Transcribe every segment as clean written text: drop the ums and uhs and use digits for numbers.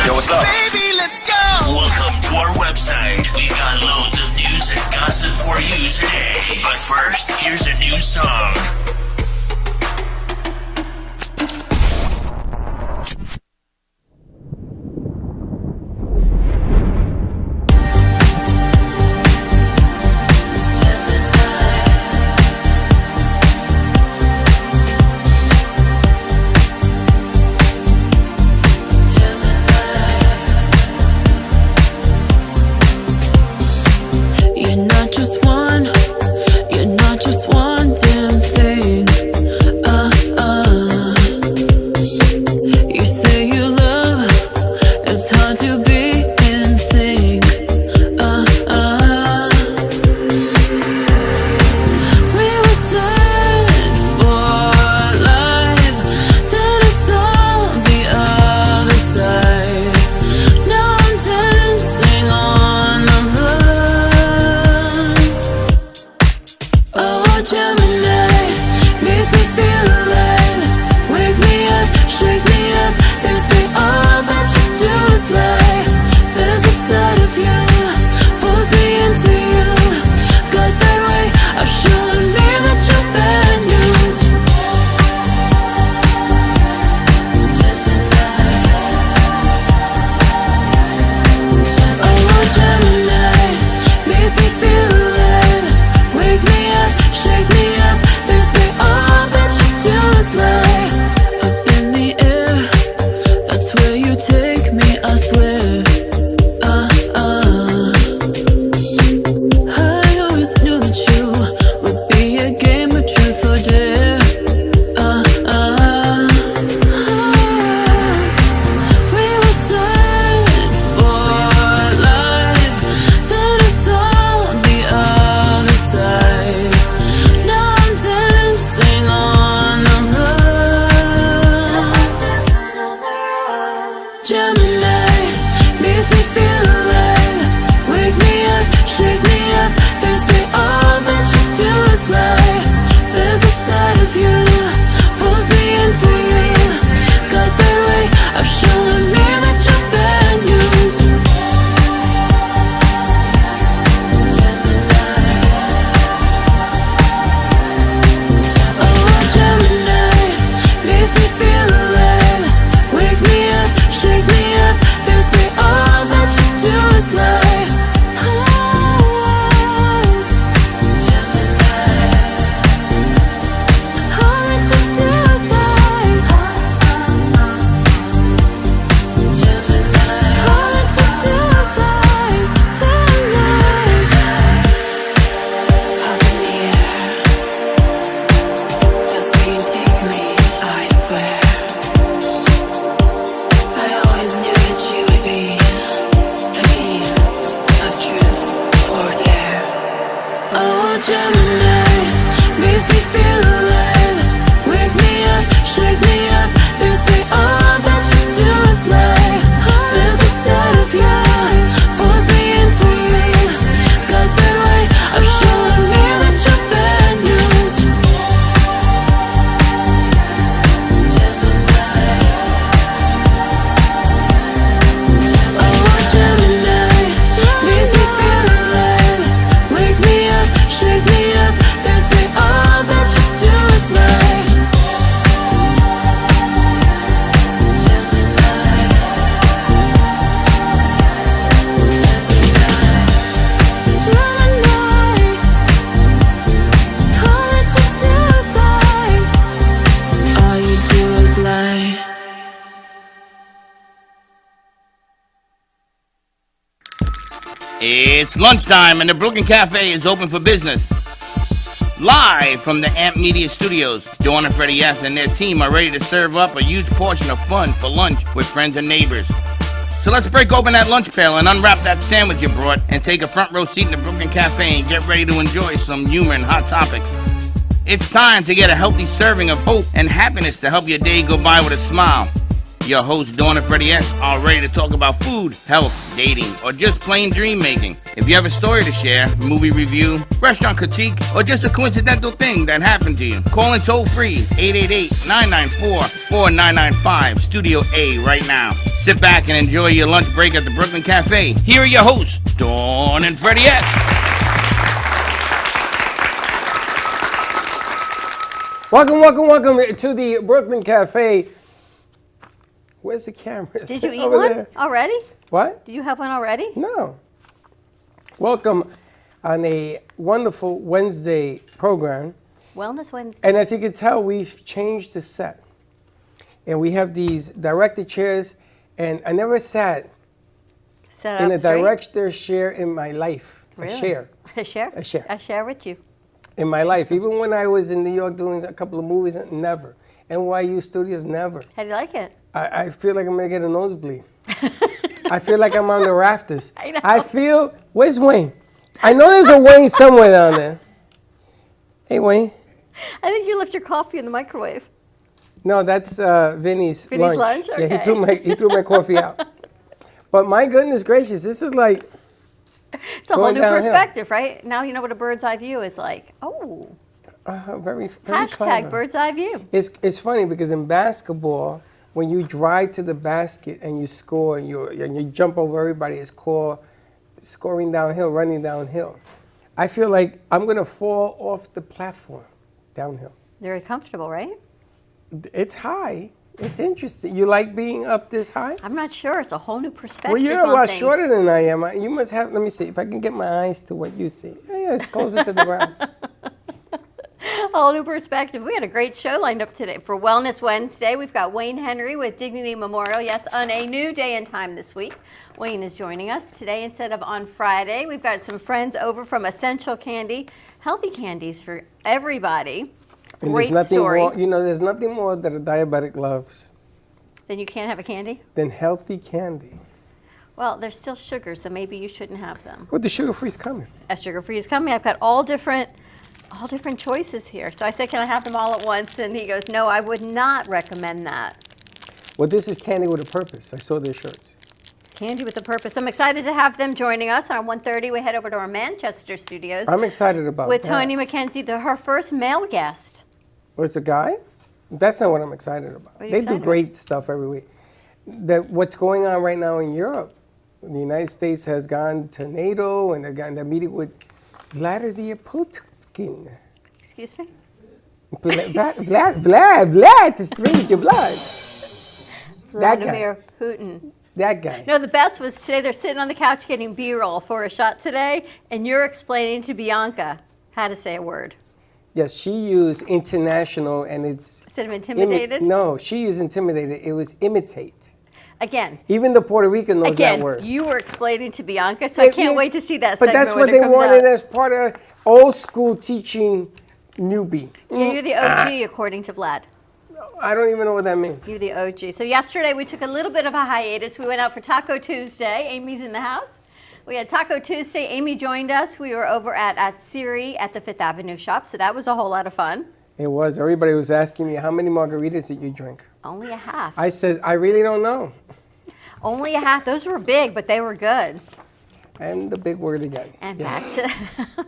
Yo, what's up? Baby, let's go! Welcome to our website. We've got loads of news and gossip for you today. But first, here's a new song. It's lunchtime and the Brooklyn Café is open for business. Live from the Amp Media Studios, Dawn and Freddie S. and their team are ready to serve up a huge portion of fun for lunch with friends and neighbors. So let's break open that lunch pail and unwrap that sandwich you brought and take a front row seat in the Brooklyn Café and get ready to enjoy some humor and hot topics. It's time to get a healthy serving of hope and happiness to help your day go by with a smile. Your hosts, Dawn and Freddie S., are ready to talk about food, health, dating, or just plain dream making. If you have a story to share, movie review, restaurant critique, or just a coincidental thing that happened to you, call in toll free 888-994-4995, Studio A right now. Sit back and enjoy your lunch break at the Brooklyn Café. Here are your hosts, Dawn and Freddie S. Welcome to the Brooklyn Café. Where's the camera? Did you eat Over one there. already? What? Did you have one already? No. Welcome on a wonderful Wednesday program. Wellness Wednesday. And as you can tell, we've changed the set. And we have these director chairs, and I never sat Set in up a straight? director chair in my life. Really? A chair. A share? A share. I share with you. In my life. Even when I was in New York doing a couple of movies, never. NYU Studios, never. How do you like it? I feel like I'm gonna get a nosebleed. I feel like I'm on the rafters. I know. I feel, where's Wayne? I know there's a Wayne somewhere down there. Hey, Wayne. I think you left your coffee in the microwave. No, that's Vinny's lunch? Yeah, Okay. he threw my coffee out. But my goodness gracious, this is like, It's a whole Going new downhill. perspective, right? Now you know what a bird's eye view is like. Oh, very hashtag clever. bird's eye view. It's funny because in basketball, when you drive to the basket and you score and you jump over everybody, it's called scoring downhill, running downhill. I feel like I'm gonna fall off the platform downhill. Very comfortable, right? It's high. It's interesting. You like being up this high? I'm not sure. It's a whole new perspective. Well, you're a on lot things. shorter than I am. You must have. Let me see if I can get my eyes to what you see. Yeah, it's closer to the ground. A whole new perspective. We had a great show lined up today for Wellness Wednesday. We've got Wayne Henry with Dignity Memorial. Yes, on a new day and time this week. Wayne is joining us today instead of on Friday. We've got some friends over from Essential Candy, healthy candies for everybody. And Great there's nothing story. more. You know, there's nothing more that a diabetic loves Then you can't have a candy? than healthy candy. Well, there's still sugar, so maybe you shouldn't have them. Well, the sugar-free's coming. A sugar-free is coming. I've got all different choices here. So I said, can I have them all at once? And he goes, no, I would not recommend that. Well, this is candy with a purpose. I saw their shirts. Candy with a purpose. I'm excited to have them joining us. On 1:30, we head over to our Manchester studios I'm excited about with that. Toni Mackenzie, her first male guest. Oh, it's a guy? That's not what I'm excited about. What are you They excited do great stuff every week. What's going on right now in Europe, the United States has gone to NATO and they're meeting with Vladimir Putin. Excuse me? Vlad, to drink your blood. That guy. Vladimir Putin. That guy. No, the best was today they're sitting on the couch getting B-roll for a shot today, and you're explaining to Bianca how to say a word. Yes, she used international and it's... Instead of intimidated? No, she used intimidated. It was imitate. Again, Even the Puerto Rican knows that word. you were explaining to Bianca, so I can't wait to see that But segment that's when what it they comes wanted out. as part of old school teaching newbie. Yeah, you're the OG, according to Vlad. I don't even know what that means. You're the OG. So yesterday we took a little bit of a hiatus. We went out for Taco Tuesday. Amy's in the house. We had Taco Tuesday. Amy joined us. We were over at Siri at the Fifth Avenue shop, so that was a whole lot of fun. It was. Everybody was asking me, how many margaritas did you drink? Only a half. I said, I really don't know. Only a half. Those were big, but they were good. And the big word again. And Yeah. back to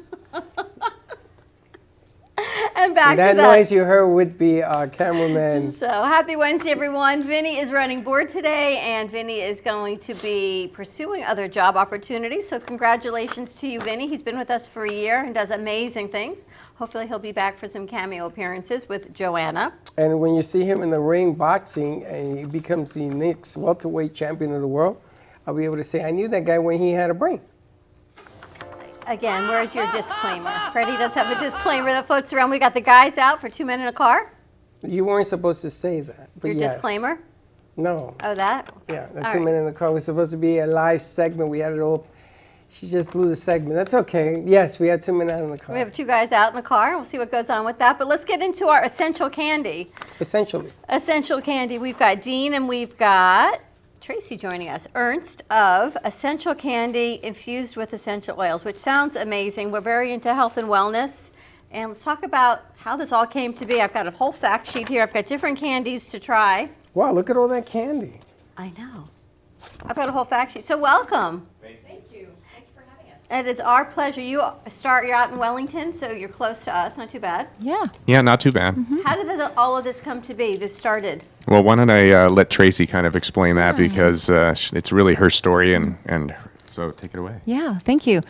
and back That to that. noise you heard would be our cameraman. So happy Wednesday, everyone. Vinny is running board today, and Vinny is going to be pursuing other job opportunities. So congratulations to you, Vinny. He's been with us for a year and does amazing things. Hopefully he'll be back for some cameo appearances with Joanna. And when you see him in the ring boxing and he becomes the next welterweight champion of the world, I'll be able to say, I knew that guy when he had a brain. Again, where's your disclaimer? Freddie does have a disclaimer that floats around. We got the guys out for 2 Men in a Car. You weren't supposed to say that. But Your yes. disclaimer? No. Oh, that? Yeah, the All 2 right. Men in the Car was supposed to be a live segment. We had it all. She just blew the segment. That's okay. Yes, we had 2 men out in the car. We have 2 guys out in the car. We'll see what goes on with that. But let's get into our essential candy. Essentially. Essential candy. We've got Dean and we've got Tracy joining us. Ernst of Essential Candy infused with essential oils, which sounds amazing. We're very into health and wellness. And let's talk about how this all came to be. I've got a whole fact sheet here. I've got different candies to try. Wow, look at all that candy. I know. I've got a whole fact sheet. So welcome. Thank you. Thank you for having us. It is our pleasure. You're out in Wellington, so you're close to us. Not too bad. Yeah. Yeah, not too bad. How did all of this come to be? This started. Well, why don't I let Tracy kind of explain that because it's really her story, and so take it away. Yeah, thank you.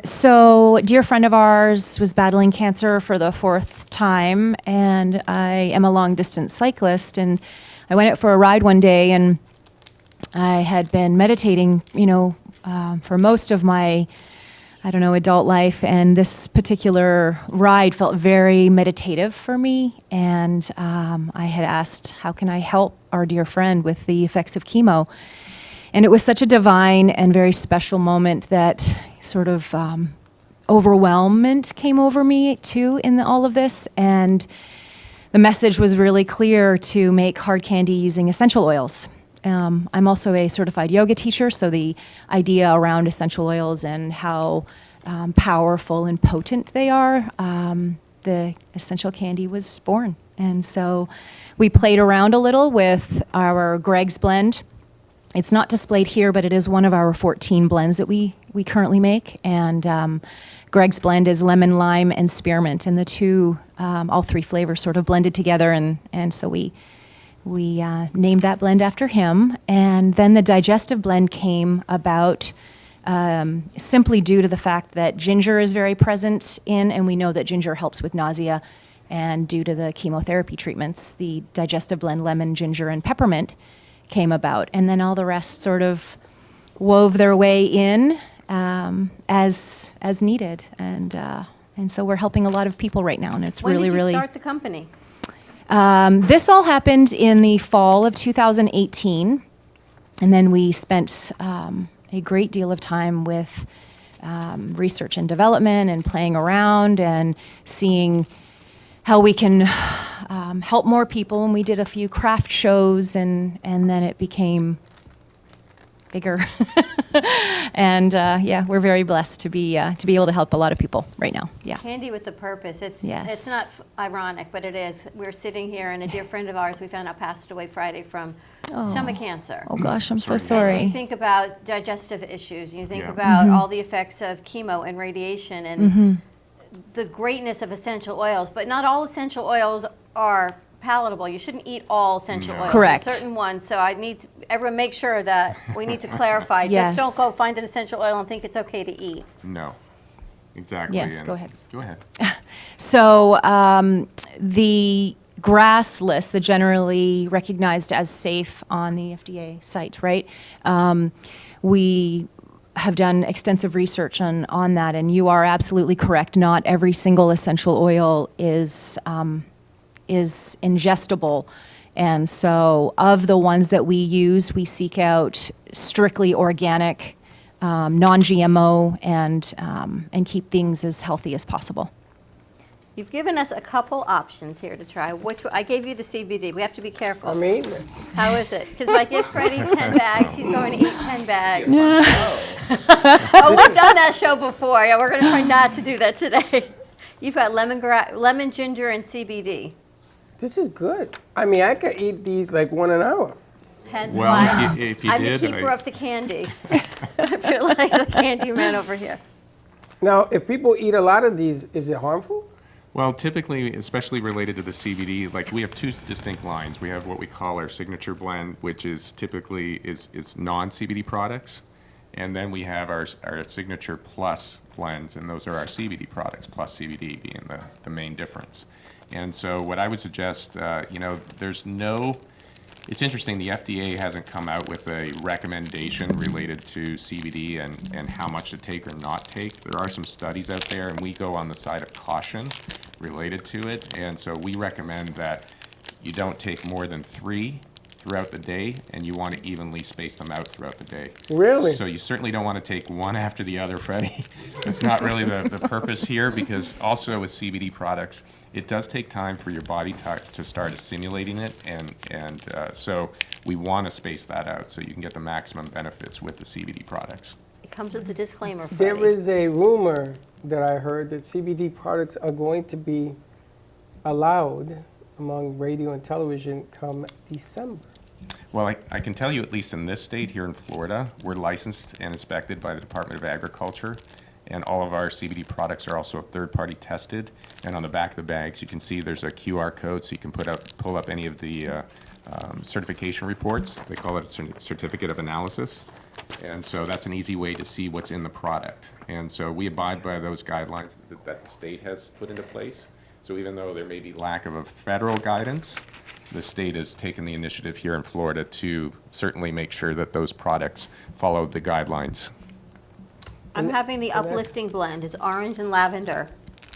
So, a dear friend of ours was battling cancer for the 4th time, and I am a long-distance cyclist, and I went out for a ride one day, and I had been meditating, for most of my, adult life, and this particular ride felt very meditative for me, and I had asked, how can I help our dear friend with the effects of chemo? And it was such a divine and very special moment that sort of overwhelmment came over me too in all of this, and the message was really clear to make hard candy using essential oils. I'm also a certified yoga teacher, so the idea around essential oils and how powerful and potent they are, the essential candy was born. And so we played around a little with our Greg's blend. It's not displayed here, but it is one of our 14 blends that we currently make. And Greg's blend is lemon, lime, and spearmint, and the two, all 3 flavors sort of blended together, and so we named that blend after him. And then the digestive blend came about simply due to the fact that ginger is very present in, and we know that ginger helps with nausea. And due to the chemotherapy treatments, the digestive blend, lemon, ginger, and peppermint, came about. And then all the rest sort of wove their way in as needed. And so we're helping a lot of people right now, and it's When really, did you really. start the company? This all happened in the fall of 2018, and then we spent a great deal of time with research and development and playing around and seeing how we can help more people. And we did a few craft shows, and then it became bigger. And we're very blessed to be able to help a lot of people right now. Yeah. Candy with a purpose. Yes. It's not ironic, but it is. We're sitting here, and a dear friend of ours we found out passed away Friday from stomach cancer. Oh gosh, I'm so So you sorry. think about digestive issues. You think about all the effects of chemo and radiation and the greatness of essential oils. But not all essential oils are palatable. You shouldn't eat all essential oils. Correct. There's certain ones. So I need everyone make sure that we need to clarify. Yes. Just don't go find an essential oil and think it's okay to eat. No, exactly. Yes, and go ahead. Go ahead. So the GRAS list, the generally recognized as safe on the FDA site, right? We have done extensive research on that, and you are absolutely correct. Not every single essential oil is ingestible. And so of the ones that we use, we seek out strictly organic, non-GMO, and keep things as healthy as possible. You've given us a couple options here to try. I gave you the CBD. We have to be careful. I'm eating it. How is it? Because if I give Freddie 10 bags, he's going to eat 10 bags. Oh, we've done that show before. Yeah, we're going to try not to do that today. You've got lemon, ginger, and CBD. This is good. I mean, I could eat these like 1 an hour. Hence Well, why if you I'm did, the keeper of the candy. I feel like the candy man over here. Now, if people eat a lot of these, is it harmful? Well, typically, especially related to the CBD, like we have 2 distinct lines. We have what we call our signature blend, which is typically is non-CBD products, and then we have our signature plus blends, and those are our CBD products, plus CBD being the main difference. And so, what I would suggest, there's no. It's interesting, the FDA hasn't come out with a recommendation related to CBD and how much to take or not take. There are some studies out there, and we go on the side of caution related to it. And so we recommend that you don't take more than 3 throughout the day, and you want to evenly space them out throughout the day. Really? So you certainly don't want to take one after the other, Freddie. That's not really the purpose here, because also with CBD products, it does take time for your body to start assimilating it, and so we want to space that out so you can get the maximum benefits with the CBD products. It comes with a disclaimer, Freddie. There is a rumor that I heard that CBD products are going to be allowed among radio and television come December. Well, I can tell you, at least in this state here in Florida, we're licensed and inspected by the Department of Agriculture, and all of our CBD products are also third-party tested. And on the back of the bags, you can see there's a QR code, so you can pull up any of the certification reports. They call it a certificate of analysis. And so that's an easy way to see what's in the product. And so we abide by those guidelines that the state has put into place. So even though there may be lack of a federal guidance, the state has taken the initiative here in Florida to certainly make sure that those products follow the guidelines. I'm having the uplifting blend. It's orange and lavender.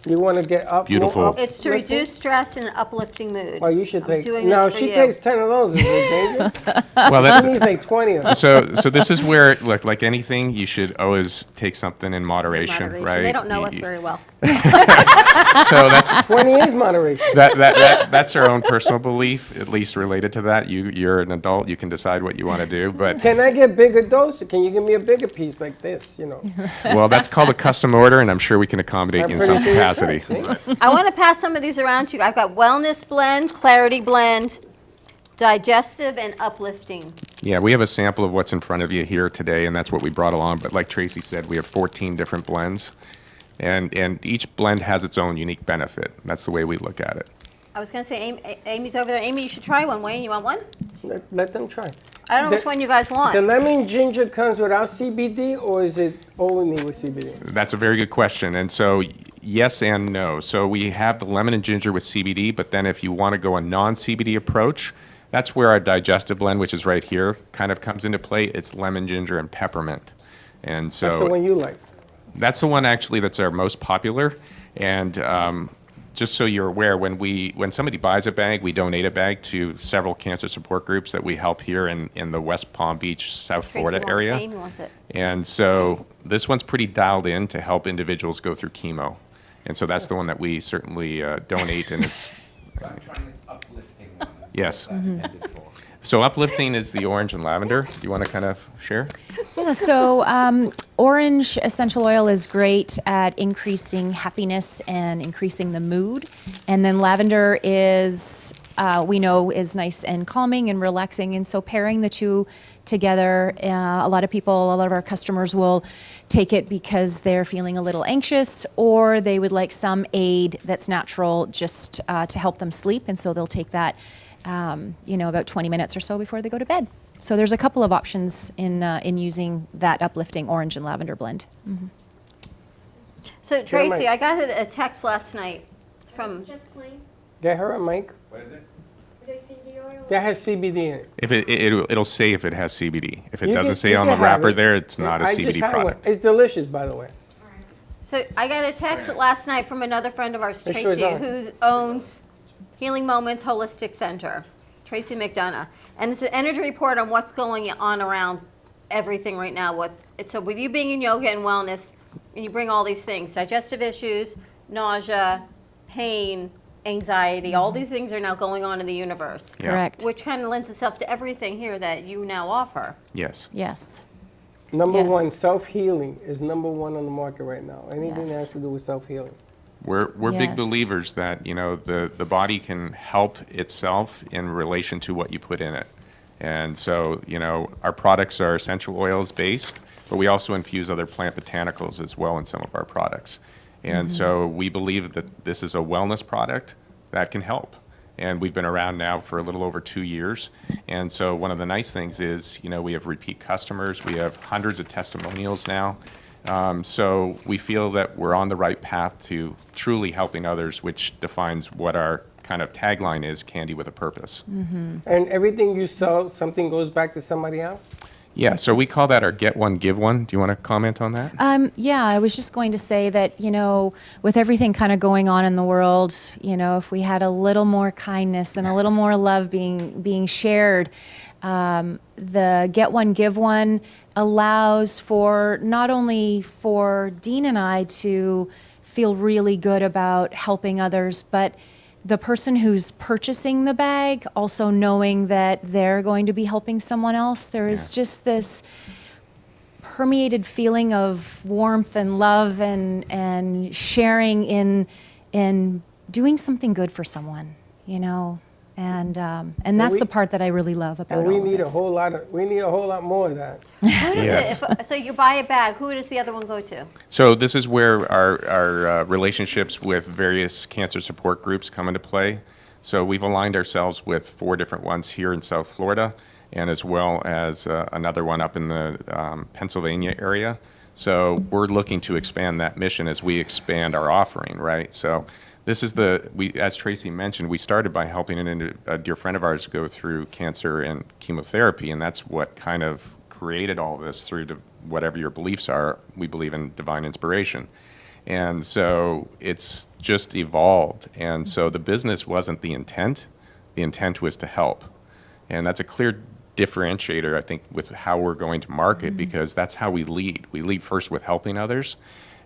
You want to get up? Beautiful. More up, It's to reduce stress and an uplifting mood. Oh, you should I'm take. doing No, this for she you. takes 10 of those. Is it dangerous? Well, She needs like 20 of them. so this is where, like anything, you should always take something in moderation, Moderation. right? They don't know us very well. So that's 20 is moderation. that's our own personal belief, at least related to that. You're an adult, you can decide what you want to do, but Can I get bigger dose? Can you give me a bigger piece like this? You know. well, that's called a custom order, and I'm sure we can accommodate you in some pretty sure you capacity. can, see? I want to pass some of these around to you. I've got wellness blend, clarity blend, digestive, and uplifting. Yeah, we have a sample of what's in front of you here today, and that's what we brought along. But like Tracy said, we have 14 different blends, and each blend has its own unique benefit. That's the way we look at it. I was going to say, Amy's over there. Amy, you should try one. Wayne, you want one? Let them try. I don't know which one you guys want. The lemon ginger comes without CBD, or is it only with CBD? That's a very good question. And so, yes and no. So we have the lemon and ginger with CBD, but then if you want to go a non-CBD approach, that's where our digestive blend, which is right here, kind of comes into play. It's lemon, ginger, and peppermint. And so That's the one you like. that's the one actually that's our most popular. And just so you're aware, when somebody buys a bag, we donate a bag to several cancer support groups that we help here in the West Palm Beach, South Tracy Florida wants- area. Amy wants it. And so this one's pretty dialed in to help individuals go through chemo. And so that's the one that we certainly donate, and it's, So I'm trying this uplifting one. yes. What's that intended for? So uplifting is the orange and lavender. Do you want to kind of share? Yeah, so orange essential oil is great at increasing happiness and increasing the mood. And then lavender is, we know, is nice and calming and relaxing. And so pairing the two together, a lot of our customers will take it because they're feeling a little anxious, or they would like some aid that's natural just to help them sleep. And so they'll take that about 20 minutes or so before they go to bed. So there's a couple of options in using that uplifting orange and lavender blend. So, Tracy, mic. I got a text last night from, Just plain? Get her a mic What is it? Is there CBD oil? that has CBD in it. If it'll say if it has CBD. If it You doesn't can- say you on can the have wrapper it. there, it's not a I just CBD had one. product. It's delicious, by the way. so I got a text last night from another friend of ours, It sure is Tracy, on. who owns Healing Moments Holistic Center, Tracy McDonough. And it's an energy report on what's going on around everything right now. So with you being in yoga and wellness, and you bring all these things, digestive issues, nausea, pain, anxiety, all these things are now going on in the universe. Yeah. Correct. Which kind of lends itself to everything here that you now offer. Yes. Yes. Number one, Yes. self-healing is number one on the market right now. Anything that Yes. has to do with self-healing. We're big Yes. believers that, the body can help itself in relation to what you put in it. And so, our products are essential oils based, but we also infuse other plant botanicals as well in some of our products. And so we believe that this is a wellness product that can help. And we've been around now for a little over 2 years. And so one of the nice things is, we have repeat customers. We have hundreds of testimonials now. So we feel that we're on the right path to truly helping others, which defines what our kind of tagline is, Candy with a Purpose. And everything you sell, something goes back to somebody else? Yeah, so we call that our Get One, Give One. Do you want to comment on that? Yeah, I was just going to say that, with everything kind of going on in the world, if we had a little more kindness and a little more love being shared, the Get One, Give One allows for not only for Dean and I to feel really good about helping others, but the person who's purchasing the bag also knowing that they're going to be helping someone else. There is just this permeated feeling of warmth and love and sharing in doing something good for someone, And that's we- the part that I really love about And we all of need a this. whole lot more of that. Who does Yes. so you buy a bag, who does the other one go to? So this is where our relationships with various cancer support groups come into play. So we've aligned ourselves with 4 different ones here in South Florida, and as well as another one up in the Pennsylvania area. So we're looking to expand that mission as we expand our offering, right? So this is as Tracy mentioned, we started by helping a dear friend of ours go through cancer and chemotherapy, and that's what kind of created all this through whatever your beliefs are. We believe in divine inspiration. And so it's just evolved. And so the business wasn't the intent. The intent was to help. And that's a clear differentiator, I think, with how we're going to market, because that's how we lead. We lead first with helping others.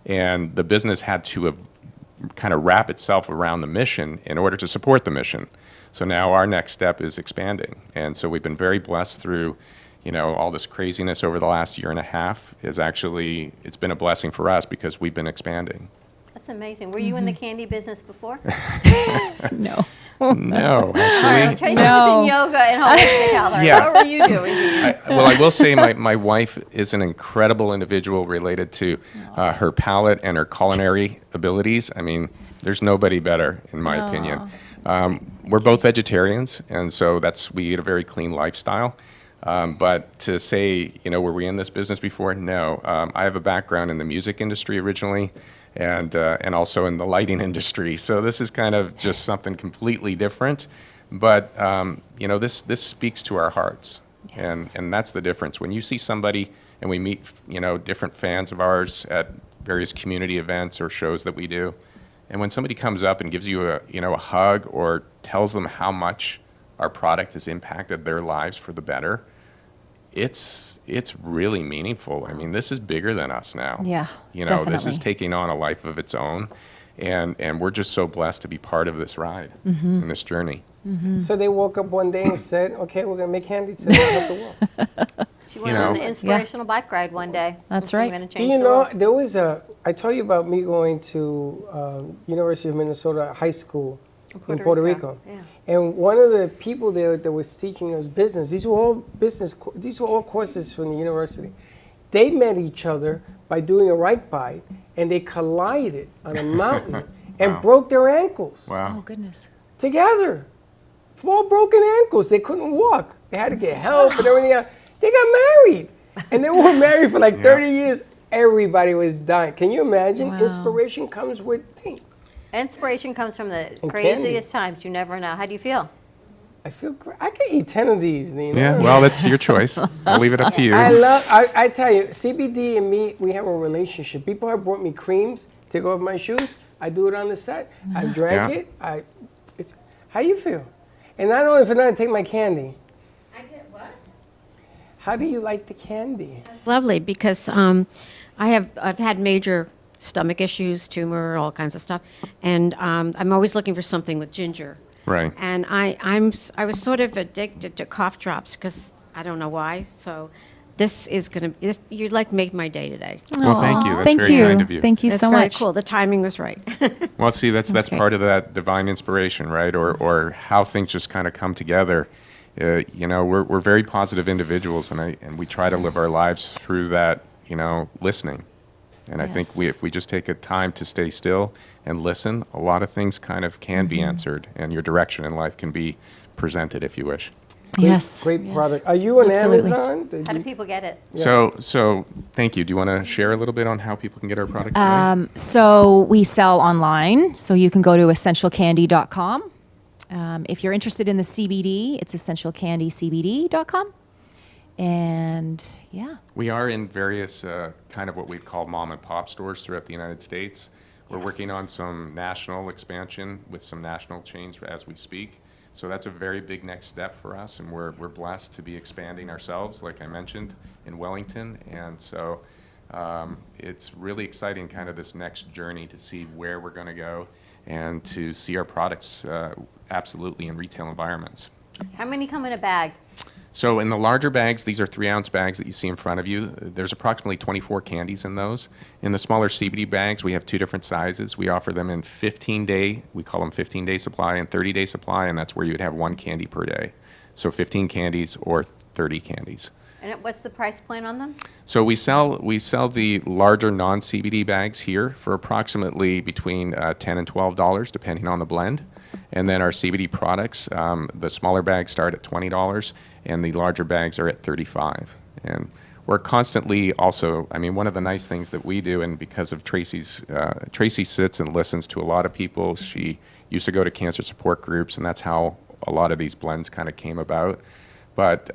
And the business had to kind of wrap itself around the mission in order to support the mission. So now our next step is expanding. And so we've been very blessed through, all this craziness over the last year and a half. It's been a blessing for us because we've been expanding. That's amazing. Were you in the candy business before? No. No, Tracy actually. was in yoga and holistic health. Yeah. What were you doing? I will say my wife is an incredible individual related to her palate and her culinary abilities. I mean, there's nobody better, in my opinion. We're both vegetarians, and so we eat a very clean lifestyle. But to say, were we in this business before? No. I have a background in the music industry originally, and also in the lighting industry. So this is kind of just something completely different. But this speaks to our hearts, Yes. and that's the difference. When you see somebody, and we meet different fans of ours at various community events or shows that we do, and when somebody comes up and gives you a hug or tells them how much our product has impacted their lives for the better, it's really meaningful. I mean, this is bigger than us now. Yeah, This definitely. is taking on a life of its own, and we're just so blessed to be part of this ride and this journey. So they woke up one day and said, okay, we're going to make candy today and help the world. She went on an inspirational bike ride one day. That's and right. she's gonna Do change you the know, world. there was I told you about me going to University of Minnesota High School in Puerto Rico. Yeah. And one of the people there that was teaching us business, these were all courses from the university. They met each other by doing a right bike, and they collided on a mountain and Wow. broke their ankles Wow. Oh, goodness. together. 4 broken ankles. They couldn't walk. They had to get help and everything else. They got married. And they were married for like 30 years. Everybody was dying. Can you imagine? Wow. Inspiration comes with pain. Inspiration comes from the And craziest times. You never know. How do you feel? I feel great. I could eat 10 of these, Nina. Yeah, well, that's your choice. I'll leave it up to you. I tell you, CBD and me, we have a relationship. People have brought me creams to go with my shoes. I do it on the set. I drank Yeah. it. How you feel? And not only for nothing, take my candy. I get what? How do you like the candy? It's lovely because I've had major stomach issues, tumor, all kinds of stuff, and I'm always looking for something with ginger. Right. And I was sort of addicted to cough drops because I don't know why. So this is you'd like make my day today. Well, thank you. That's Thank very you. kind of you. Thank you It's so very much. cool. The timing was right. Well, see, that's great. part of that divine inspiration, right? Or how things just kind of come together. We're very positive individuals, and we try to live our lives through that, listening. And I think Yes. if we just take a time to stay still and listen, a lot of things kind of can be answered, and your direction in life can be presented, if you wish. Yes. Great yes. product. Are you on Absolutely. Amazon? Did How do you- people get it? So thank you. Do you want to share a little bit on how people can get our products today? So we sell online. So you can go to essentialcandy.com. If you're interested in the CBD, it's essentialcandycbd.com. And yeah. We are in various kind of what we'd call mom and pop stores throughout the United States. We're working Yes. on some national expansion with some national chains as we speak. So that's a very big next step for us, and we're blessed to be expanding ourselves, like I mentioned, in Wellington. And so it's really exciting, kind of this next journey to see where we're going to go and to see our products absolutely in retail environments. How many come in a bag? So in the larger bags, these are 3-ounce bags that you see in front of you. There's approximately 24 candies in those. In the smaller CBD bags, we have 2 different sizes. We offer them in 15-day, we call them 15-day supply, and 30-day supply, and that's where you would have 1 candy per day. So 15 candies or 30 candies. And what's the price point on them? So we sell the larger non-CBD bags here for approximately between $10 and $12, depending on the blend. And then our CBD products, the smaller bags start at $20, and the larger bags are at $35. And we're constantly also, I mean, one of the nice things that we do, and because of Tracy sits and listens to a lot of people. She used to go to cancer support groups, and that's how a lot of these blends kind of came about. But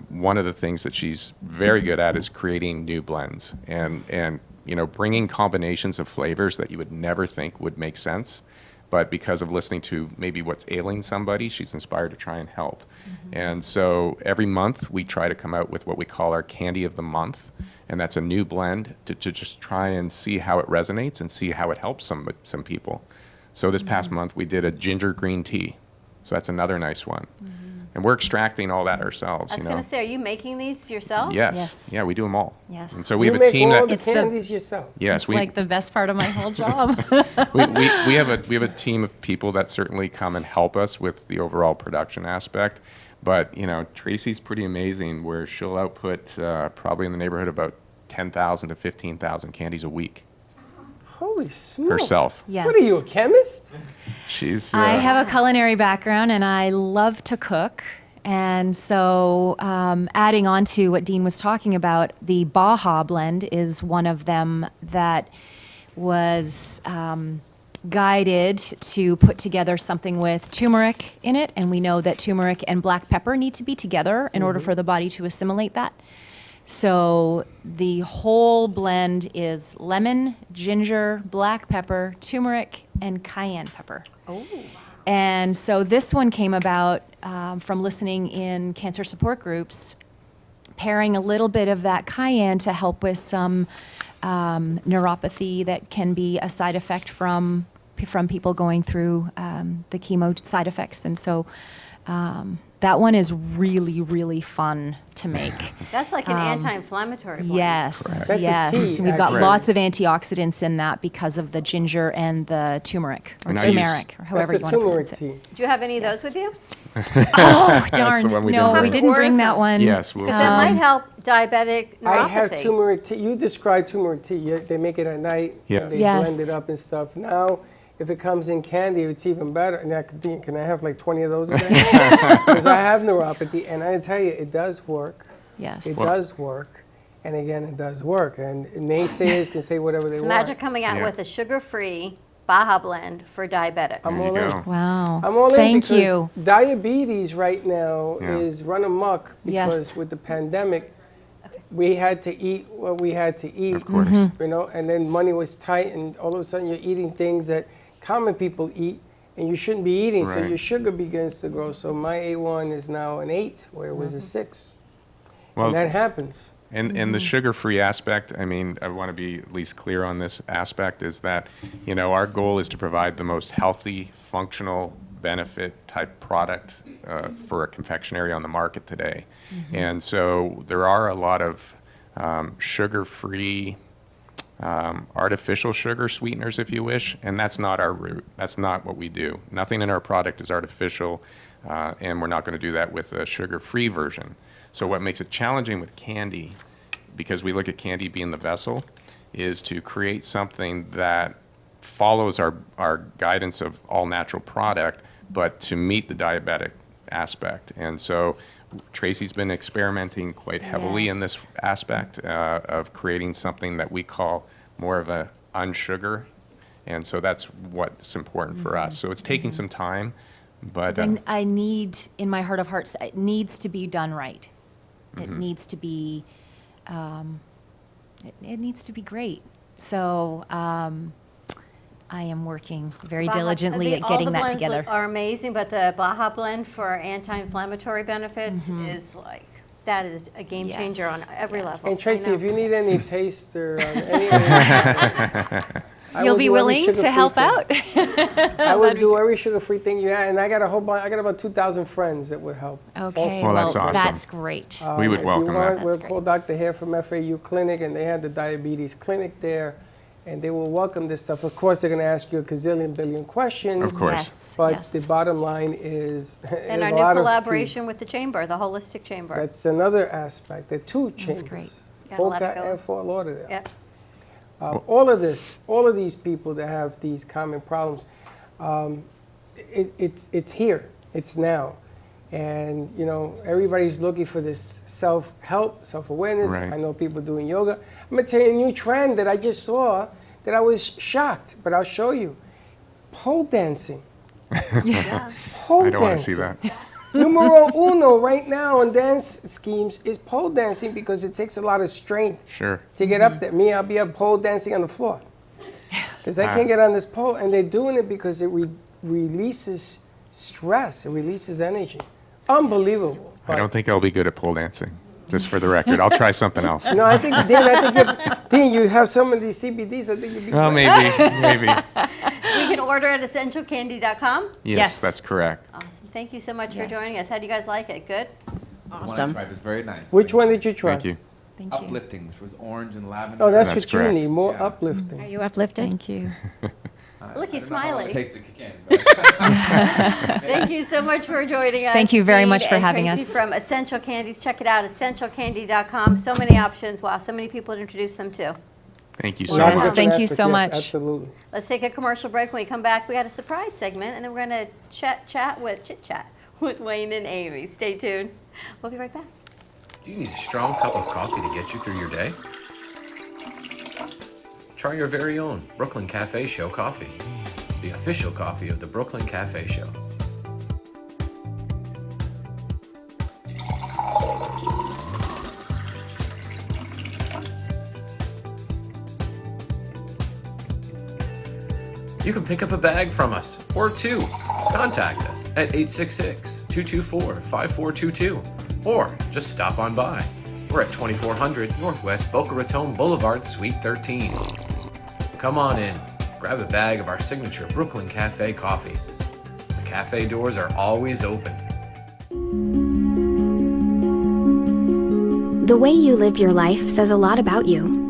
one of the things that she's very good at is creating new blends and bringing combinations of flavors that you would never think would make sense. But because of listening to maybe what's ailing somebody, she's inspired to try and help. And so every month we try to come out with what we call our Candy of the Month. And that's a new blend to just try and see how it resonates and see how it helps some people. So this past month we did a ginger green tea. So that's another nice one. And we're extracting all that ourselves. I was going to say, are you making these yourself? Yes. Yes. Yeah, we do them all. Yes. And so we You have a make team all that. the It's the- candies yourself. Yes, It's like the best part of my whole job. we have a team of people that certainly come and help us with the overall production aspect. But Tracy's pretty amazing, where she'll output probably in the neighborhood of about 10,000 to 15,000 candies a week Holy smokes. herself. Yes. What are you, a chemist? She's. I have a culinary background and I love to cook. And so, adding on to what Dean was talking about, the Baja blend is one of them that was guided to put together something with turmeric in it. And we know that turmeric and black pepper need to be together in order for the body to assimilate that. So the whole blend is lemon, ginger, black pepper, turmeric, and cayenne pepper. Oh. And so this one came about from listening in cancer support groups, pairing a little bit of that cayenne to help with some neuropathy that can be a side effect from people going through the chemo side effects. And so that one is really, really fun to make. That's like an anti-inflammatory blend. Yes, That's a yes. tea, We've got actually. lots of antioxidants in that because of the ginger and the turmeric, or And I use- turmeric, or however That's you the want to turmeric pronounce it. tea. Do you have any of those with you? Oh, darn. the one we No, didn't we bring. didn't bring that Orson. one. Yes, we'll Because see. that might help diabetic neuropathy. I have turmeric tea. You described turmeric tea. They make it at night. Yes. They Yes. blend it up and stuff. Now, if it comes in candy, it's even better. And can I have like 20 of those a day? Because I have neuropathy, and I tell you, it does work. Yes. It does work. And again, it does work. And naysayers can say whatever they So want. imagine coming out Yeah. with a sugar-free Baja blend for diabetics. I'm There all you in. go. Wow. I'm all in Thank because you. diabetes right now Yeah. is run amok because Yes. with the pandemic, we had to eat what we had to eat. Of course. And then money was tight, and all of a sudden you're eating things that common people eat, and you shouldn't be eating, so Right. your sugar begins to grow. So my A1 is now an 8, where it was a 6. Well, And that happens. And the sugar-free aspect, I mean, I want to be at least clear on this aspect, is that, our goal is to provide the most healthy, functional, benefit type product for a confectionery on the market today. And so there are a lot of sugar-free, artificial sugar sweeteners, if you wish, and that's not our route. That's not what we do. Nothing in our product is artificial, and we're not going to do that with a sugar-free version. So what makes it challenging with candy, because we look at candy being the vessel, is to create something that follows our guidance of all natural product, but to meet the diabetic aspect. And so Tracy's been experimenting quite heavily in this aspect of creating something that we call more of a unsugar. And so that's what's important for us. So it's taking some time, but 'Cause I need, in my heart of hearts, it needs to be done right. It needs to be, it needs to be great. So I am working very diligently at getting that together. All the blends are amazing, but the Baja blend for anti-inflammatory benefits is like, that is a game changer on Yes. every Yes. level. And Tracy, I know. if you need any taste or any I You'll will be do every willing to sugar-free help thing. out? I would do every sugar-free thing you had, and I got a whole bunch. I got about 2,000 friends that would help. Okay, Well, that's awesome. that's great. We would If welcome you want, that. we'll That's call Dr. Hare from FAU Clinic, and they have the diabetes clinic there, and they will welcome this stuff. Of course, they're going to ask you a gazillion billion questions. Of course. Yes, But yes. the bottom line is, And there's our a new lot of collaboration with the chamber, the holistic chamber. That's another aspect. The two chambers. That's great. Gotta let it Boca go. and Fort Lauderdale. Yep. All of these people that have these common problems, it's here, it's now, and you know everybody's looking for this self-help, self-awareness. Right. I know people doing yoga. I'm gonna tell you a new trend that I just saw that I was shocked, but I'll show you. Pole dancing. Yeah. Pole I don't want to see dancing. that. Numero uno right now on dance schemes is pole dancing because it takes a lot of strength Sure. to get up there. Me, I'll be up pole dancing on the floor because I can't get on this pole. And they're doing it because it releases stress, it releases energy. Unbelievable. I don't think I'll be good at pole dancing. Just for the record, I'll try something else. No, I think, Dean, you have some of these CBDs. I think you'd be Well, great. maybe. We can order at essentialcandy.com. Yes, that's correct. Awesome. Thank you so much for Yes. joining us. How do you guys like it? Good? The one I tried was very nice. Which one did you try? Thank you. Thank you. Uplifting, which was orange and lavender. Oh, that's That's what you correct. need, more Yeah. uplifting. Are you uplifted? Thank you. Look, he's I don't know how long smiling. it takes to kick in. But Thank you so much for joining us. Thank you very much Dean for and having Tracy us. From Essential Candies. Check it out, essentialcandy.com. So many options. Wow, so many people to introduce them to. Thank you A so lot of much. different Thank you aspects, so yes, much. Absolutely. Let's take a commercial break. When we come back, we got a surprise segment, and then we're going to chit-chat with Wayne and Amy. Stay tuned. We'll be right back. Do you need a strong cup of coffee to get you through your day? Try your very own Brooklyn Café Show coffee, the official coffee of the Brooklyn Café Show. You can pick up a bag from us, or two. Contact us at 866-224-5422, or just stop on by. We're at 2400 Northwest Boca Raton Boulevard, Suite 13. Come on in, grab a bag of our signature Brooklyn Café coffee. The cafe doors are always open. The way you live your life says a lot about you.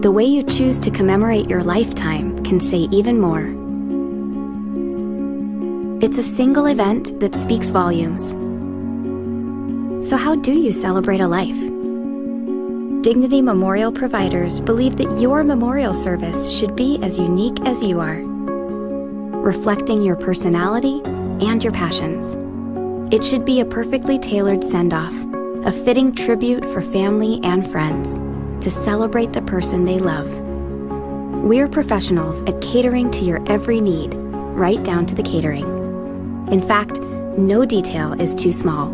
The way you choose to commemorate your lifetime can say even more. It's a single event that speaks volumes. So how do you celebrate a life? Dignity Memorial providers believe that your memorial service should be as unique as you are, reflecting your personality and your passions. It should be a perfectly tailored send-off, a fitting tribute for family and friends to celebrate the person they love. We're professionals at catering to your every need, right down to the catering. In fact, no detail is too small.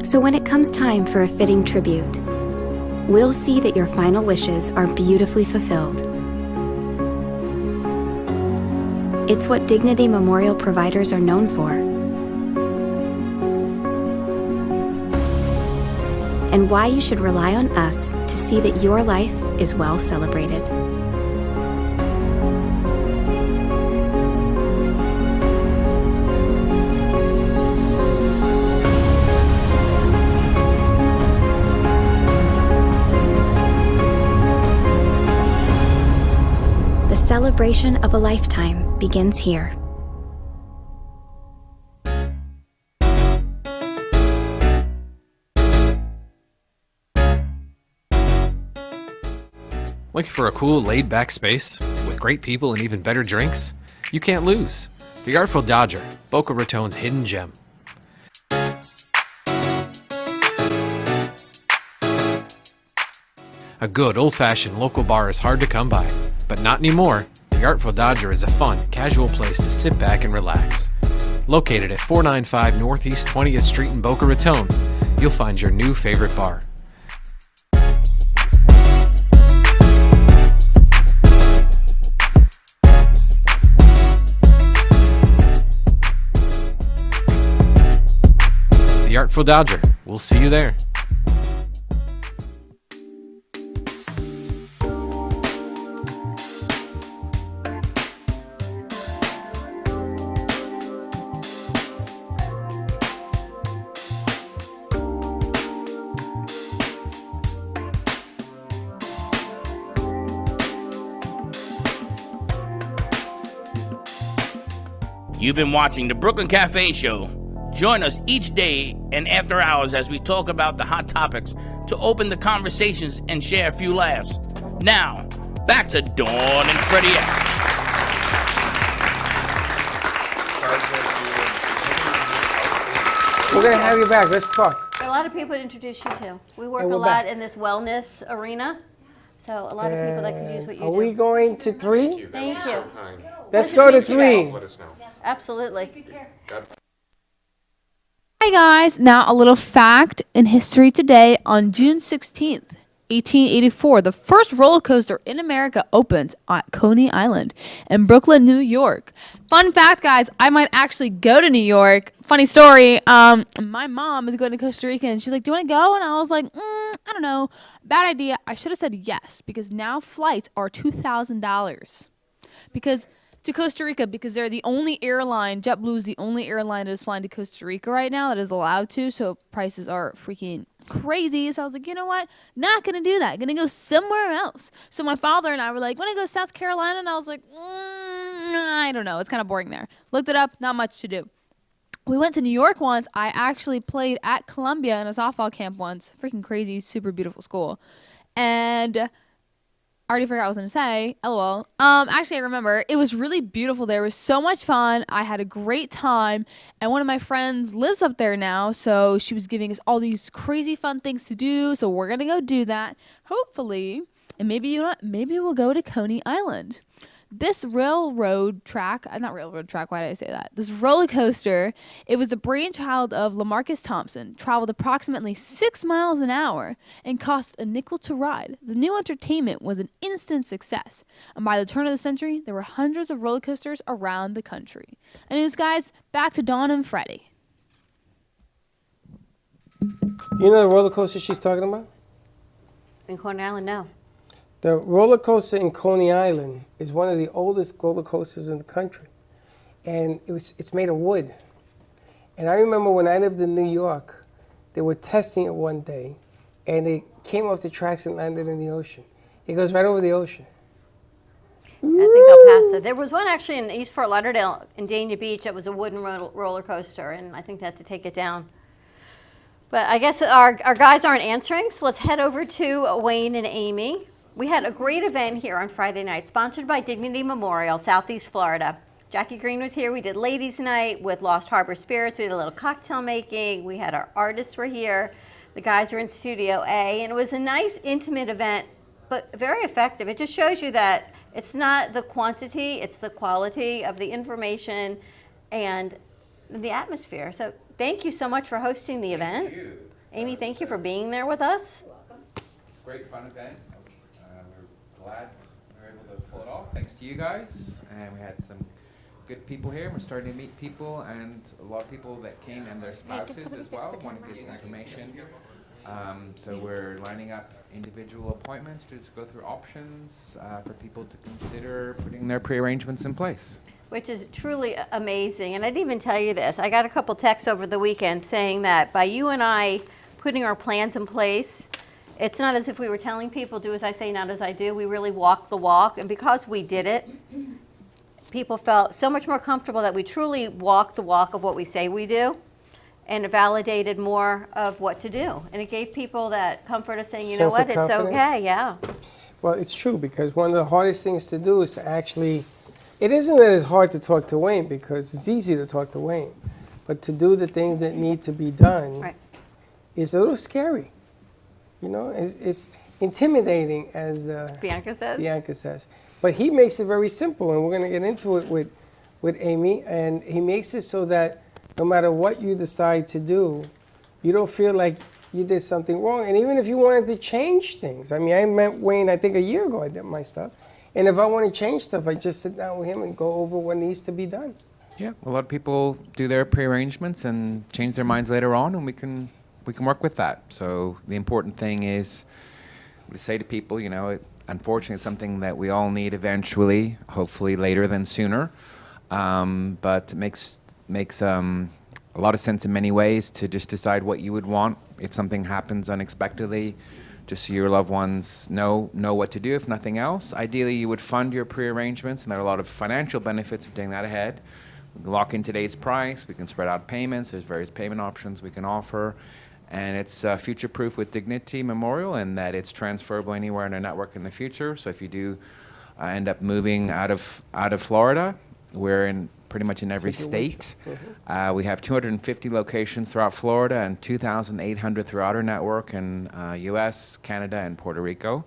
So when it comes time for a fitting tribute, we'll see that your final wishes are beautifully fulfilled. It's what Dignity Memorial providers are known for. And why you should rely on us to see that your life is well celebrated. The celebration of a lifetime begins here. Looking for a cool, laid-back space with great people and even better drinks? You can't lose. The Artful Dodger, Boca Raton's hidden gem. A good, old-fashioned local bar is hard to come by, but not anymore. The Artful Dodger is a fun, casual place to sit back and relax. Located at 495 Northeast 20th Street in Boca Raton, you'll find your new favorite bar. The Artful Dodger, We'll see you there. You've been watching the Brooklyn Café Show. Join us each day and after hours as we talk about the hot topics to open the conversations and share a few laughs. Now, back to Dawn and Freddie S. We're going to have you back. Let's talk. A lot of people to introduce you to. We work And a we're lot back. in this wellness arena. So a lot of people that could use what you Are do. we going to 3? Thank you. Let's Pleasure go to meet you guys. 3. Let us know. Absolutely. Hi guys, now a little fact in history today. On June 16th, 1884, the first roller coaster in America opened at Coney Island in Brooklyn, New York. Fun fact, guys, I might actually go to New York. Funny story, my mom is going to Costa Rica and she's like, do you want to go? And I was like, I don't know. Bad idea. I should have said yes because now flights are $2,000. Because to Costa Rica, because they're the only airline, JetBlue is the only airline that is flying to Costa Rica right now that is allowed to, so prices are freaking crazy. So I was like, you know what? Not going to do that. Going to go somewhere else. So my father and I were like, want to go to South Carolina? And I was like, I don't know. It's kind of boring there. Looked it up. Not much to do. We went to New York once. I actually played at Columbia in a softball camp once. Freaking crazy, super beautiful school. And I already forgot what I was going to say. LOL. Actually, I remember. It was really beautiful there. It was so much fun. I had a great time. And one of my friends lives up there now, so she was giving us all these crazy fun things to do. So we're going to go do that, hopefully. And maybe we'll go to Coney Island. This railroad track, not railroad track, why did I say that? This roller coaster, it was the brainchild of LaMarcus Thompson, traveled approximately 6 miles an hour, and cost a nickel to ride. The new entertainment was an instant success, and by the turn of the century, there were hundreds of roller coasters around the country. Anyways, guys, back to Dawn and Freddie. You know the roller coaster she's talking about? In Coney Island, no. The roller coaster in Coney Island is one of the oldest roller coasters in the country. And it's made of wood. And I remember when I lived in New York, they were testing it one day, and it came off the tracks and landed in the ocean. It goes right over the ocean. I think they'll pass that. There was one actually in East Fort Lauderdale in Dania Beach that was a wooden roller coaster, and I think they had to take it down. But I guess our guys aren't answering, so let's head over to Wayne and Amy. We had a great event here on Friday night, sponsored by Dignity Memorial, Southeast Florida. Jackie Green was here. We did Ladies' Night with Lost Harbor Spirits. We did a little cocktail making. We had our artists were here. The guys were in Studio A, and it was a nice, intimate event, but very effective. It just shows you that it's not the quantity, it's the quality of the information and the atmosphere. So thank you so much for hosting the event. Thank you. Amy, thank you for being there with us. You're welcome. It's a great fun event. We're glad we were able to pull it off thanks to you guys. And we had some good people here. We're starting to meet people, and a lot of people that came and their spouses as well want to get information. So we're lining up individual appointments to just go through options for people to consider putting their pre-arrangements in place. Which is truly amazing. And I didn't even tell you this. I got a couple texts over the weekend saying that by you and I putting our plans in place, it's not as if we were telling people, do as I say, not as I do. We really walked the walk. And because we did it, people felt so much more comfortable that we truly walk the walk of what we say we do. And it validated more of what to do. And it gave people that comfort of saying, you know Sense what, of it's confidence. okay, yeah. Well, it's true, because one of the hardest things to do is to actually, it isn't that it's hard to talk to Wayne, because it's easy to talk to Wayne, but to do the things that need to be done Right. is a little scary. You know, it's intimidating, as Bianca says. Bianca says. But he makes it very simple, and we're going to get into it with Amy, and he makes it so that no matter what you decide to do, you don't feel like you did something wrong. And even if you wanted to change things, I mean, I met Wayne, I think a year ago I did my stuff. And if I want to change stuff, I just sit down with him and go over what needs to be done. Yeah, a lot of people do their pre-arrangements and change their minds later on, and we can work with that. So the important thing is to say to people, unfortunately, it's something that we all need eventually, hopefully later than sooner. But it makes a lot of sense in many ways to just decide what you would want if something happens unexpectedly, just so your loved ones know what to do, if nothing else. Ideally, you would fund your pre-arrangements, and there are a lot of financial benefits of doing that ahead. We can lock in today's price. We can spread out payments. There's various payment options we can offer. And it's future-proof with Dignity Memorial, in that it's transferable anywhere in our network in the future. So if you do end up moving out of Florida, we're in pretty much in every state. We have 250 locations throughout Florida and 2,800 throughout our network in U.S., Canada, and Puerto Rico.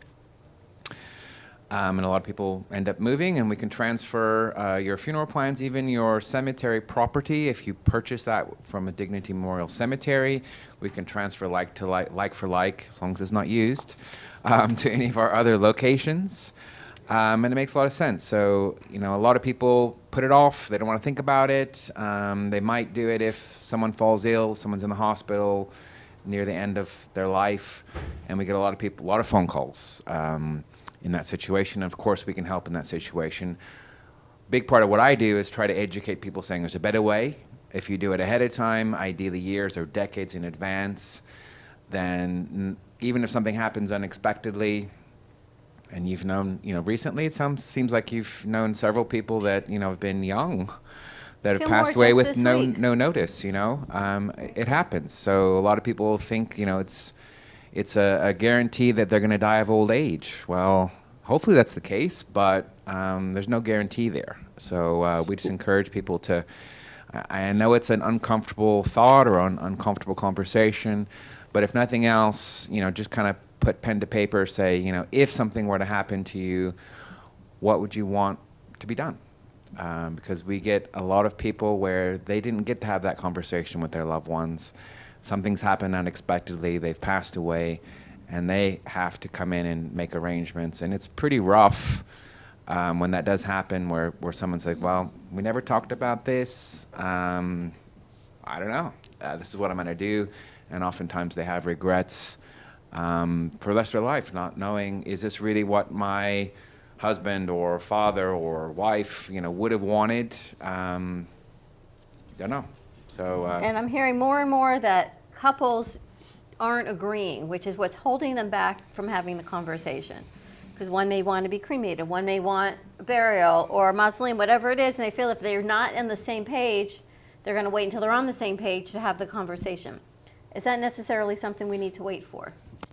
And a lot of people end up moving, and we can transfer your funeral plans, even your cemetery property. If you purchase that from a Dignity Memorial Cemetery, we can transfer like for like, as long as it's not used, to any of our other locations. And it makes a lot of sense. So, a lot of people put it off. They don't want to think about it. They might do it if someone falls ill, someone's in the hospital near the end of their life, and we get a lot of phone calls in that situation. Of course, we can help in that situation. Big part of what I do is try to educate people, saying there's a better way. If you do it ahead of time, ideally years or decades in advance, then even if something happens unexpectedly, and you've known, recently, it seems like you've known several people that, have been young, that have passed away with no notice, It happens. So a lot of people think, it's a guarantee that they're going to die of old age. Well, hopefully that's the case, but there's no guarantee there. So we just encourage people to, I know it's an uncomfortable thought or an uncomfortable conversation, but if nothing else, just kind of put pen to paper, say, if something were to happen to you, what would you want to be done? Because we get a lot of people where they didn't get to have that conversation with their loved ones. Something's happened unexpectedly, they've passed away, and they have to come in and make arrangements. And it's pretty rough when that does happen, where someone's like, well, we never talked about this. I don't know. This is what I'm going to do. And oftentimes they have regrets for the rest of their life, not knowing, is this really what my husband or father or wife, would have wanted? Don't know. So. And I'm hearing more and more that couples aren't agreeing, which is what's holding them back from having the conversation. Because one may want to be cremated, one may want a burial or a mausoleum, whatever it is, and they feel if they're not on the same page, they're going to wait until they're on the same page to have the conversation. Is that necessarily something we need to wait for?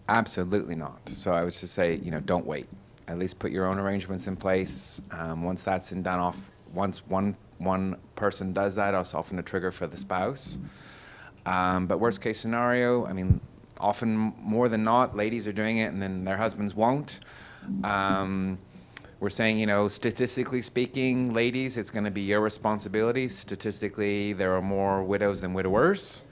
Absolutely not. So I would just say, don't wait. At least put your own arrangements in place. Once that's done off, once one person does that, it's often a trigger for the spouse. But worst case scenario, often more than not, ladies are doing it and then their husbands won't. We're saying, statistically speaking, ladies, it's going to be your responsibility. Statistically, there are more widows than widowers.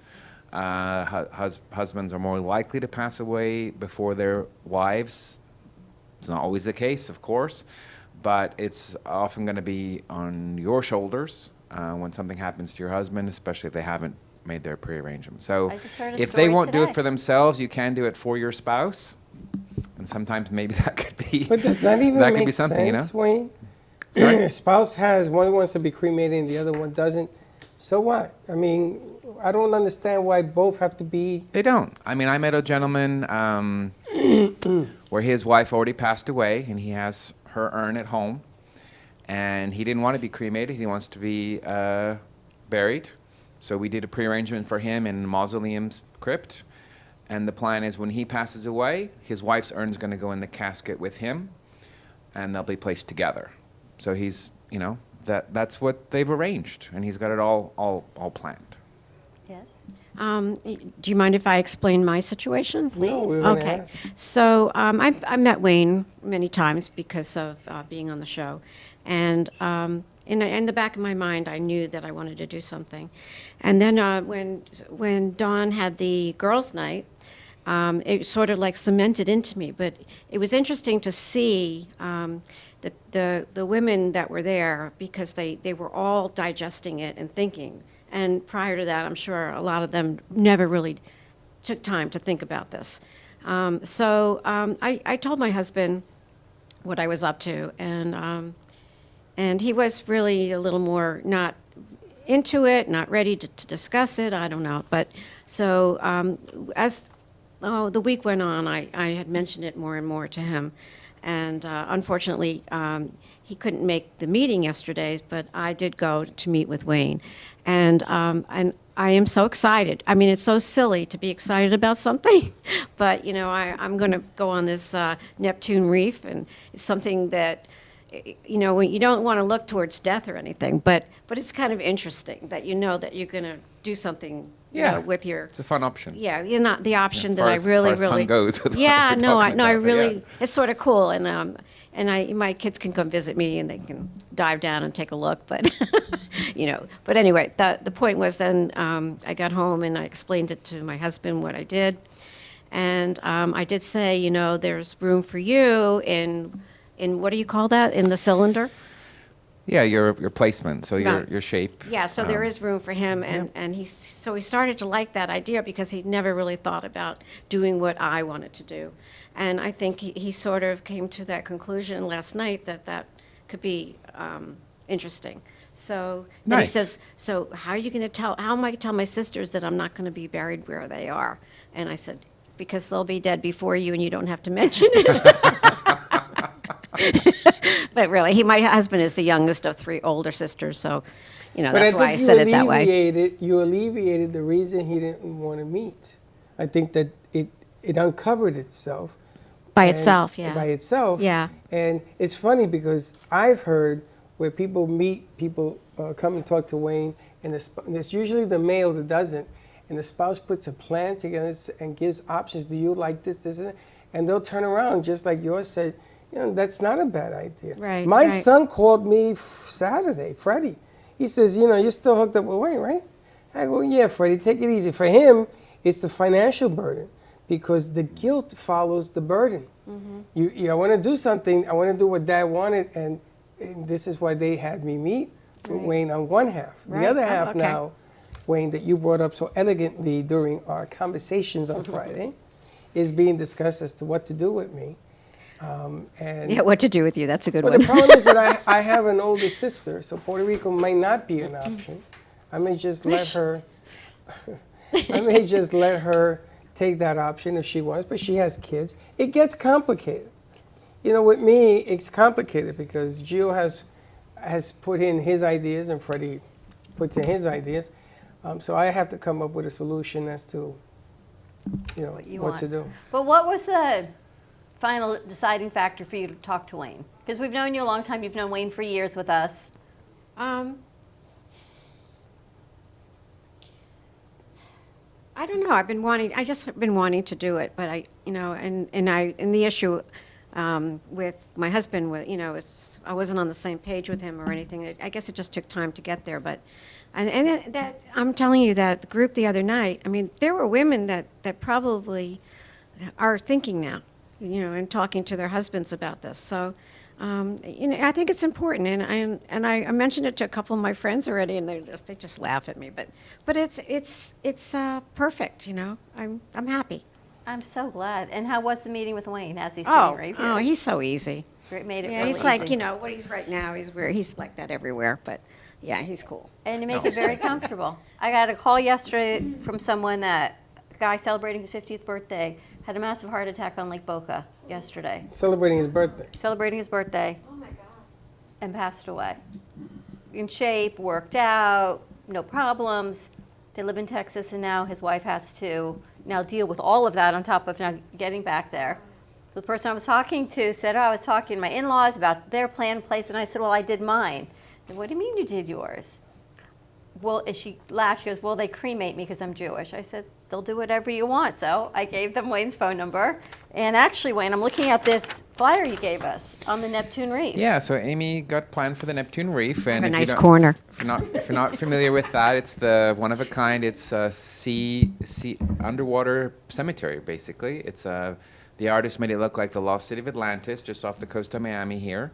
Husbands are more likely to pass away before their wives. It's not always the case, of course, but it's often going to be on your shoulders when something happens to your husband, especially if they haven't made their pre-arrangement. So if they won't do it for themselves, you can do it for your spouse. And sometimes maybe that could be. But does that even that make could be something, sense, Wayne? Sorry? Your spouse has, one wants to be cremated and the other one doesn't. So what? I don't understand why both have to be. They don't. I met a gentleman where his wife already passed away, and he has her urn at home, and he didn't want to be cremated. He wants to be buried. So we did a pre-arrangement for him in the mausoleum's crypt, and the plan is when he passes away, his wife's urn is going to go in the casket with him, and they'll be placed together. So he's, that's what they've arranged, and he's got it all planned. Yes. Do you mind if I explain my situation? No, we were gonna Okay. ask. So I met Wayne many times because of being on the show. And in the back of my mind, I knew that I wanted to do something. And then when Dawn had the girls' night, it sort of like cemented into me. But it was interesting to see the women that were there, because they were all digesting it and thinking. And prior to that, I'm sure a lot of them never really took time to think about this. I told my husband what I was up to, and he was really a little more not into it, not ready to discuss it. I don't know, but so as the week went on, I had mentioned it more and more to him, and unfortunately, he couldn't make the meeting yesterday. But I did go to meet with Wayne, and I am so excited. I mean, it's so silly to be excited about something, but I'm going to go on this Neptune reef, and it's something that when you don't want to look towards death or anything, but it's kind of interesting that that you're going to do something. With your. It's a fun option. Yeah, you're not the option as that far I as, really, as far as really. fun goes. Yeah, no, I But really. yeah. It's sort of cool, and my kids can come visit me, and they can dive down and take a look, but But anyway, the point was then I got home and I explained it to my husband what I did, and I did say, there's room for you in what do you call that, in the cylinder? Yeah, your placement, so Right. your shape. Yeah, so there is room for him, and he started to like that idea because he'd never really thought about doing what I wanted to do, and I think he sort of came to that conclusion last night that could be interesting. So then he Nice. says, "So how are you going to tell? How am I going to tell my sisters that I'm not going to be buried where they are?" And I said, "Because they'll be dead before you, and you don't have to mention it." But really, my husband is the youngest of three older sisters, so that's why I said it that way. You alleviated the reason he didn't want to meet. I think that it uncovered itself. By and- itself, yeah. By itself. Yeah. And it's funny because I've heard where people come and talk to Wayne, and it's usually the male that doesn't, and the spouse puts a plan together and gives options. Do you like this, this, and they'll turn around just like yours said. That's not a bad idea. Right, My right. son called me Saturday, Freddie. He says, you're still hooked up with Wayne, right? I go, yeah, Freddie, take it easy. For him, it's the financial burden because the guilt follows the burden. Mm-hmm. I want to do something. I want to do what Dad wanted, and this is why they had me meet with Wayne on one half. Right. The other Oh, half okay. now, Wayne, that you brought up so elegantly during our conversations on Friday, is being discussed as to what to do with me. And Yeah, what to do with you? That's a good well, one. the problem is that I have an older sister, so Puerto Rico might not be an option. I may just let her. Take that option if she wants, but she has kids. It gets complicated. With me, it's complicated because Gio has put in his ideas and Freddie puts in his ideas. So I have to come up with a solution as to, what to do. But what was the final deciding factor for you to talk to Wayne? Because we've known you a long time. You've known Wayne for years with us. I don't know. I just have been wanting to do it, but and the issue with my husband, I wasn't on the same page with him or anything. I guess it just took time to get there, but and that I'm telling you that the group the other night. I mean, there were women that probably are thinking now, and talking to their husbands about this. So. I think it's important, and I mentioned it to a couple of my friends already, and they just laugh at me. But it's perfect, I'm happy. I'm so glad. And how was the meeting with Wayne as he's sitting right here? Oh, he's so easy. It made it Yeah, really he's like easy. what he's right now. He's like that everywhere, but yeah, he's cool. And you make it very comfortable. I got a call yesterday from someone that a guy celebrating his 50th birthday had a massive heart attack on Lake Boca yesterday. Celebrating his birthday. Celebrating his birthday. Oh my God. And passed away. In shape, worked out, no problems. They live in Texas, and now his wife has to now deal with all of that on top of now getting back there. The person I was talking to said, I was talking to my in-laws about their plan in place, and I said, well, I did mine. I said, what do you mean you did yours? Well, and she laughed. She goes, well, they cremate me because I'm Jewish. I said, they'll do whatever you want. So I gave them Wayne's phone number. And actually, Wayne, I'm looking at this flyer you gave us on the Neptune Reef. Yeah, so Amy got planned for the Neptune Reef, and A if you nice don't- corner. If you're not familiar with that, it's the one of a kind. It's a sea underwater cemetery, basically. The artist made it look like the lost city of Atlantis, just off the coast of Miami here.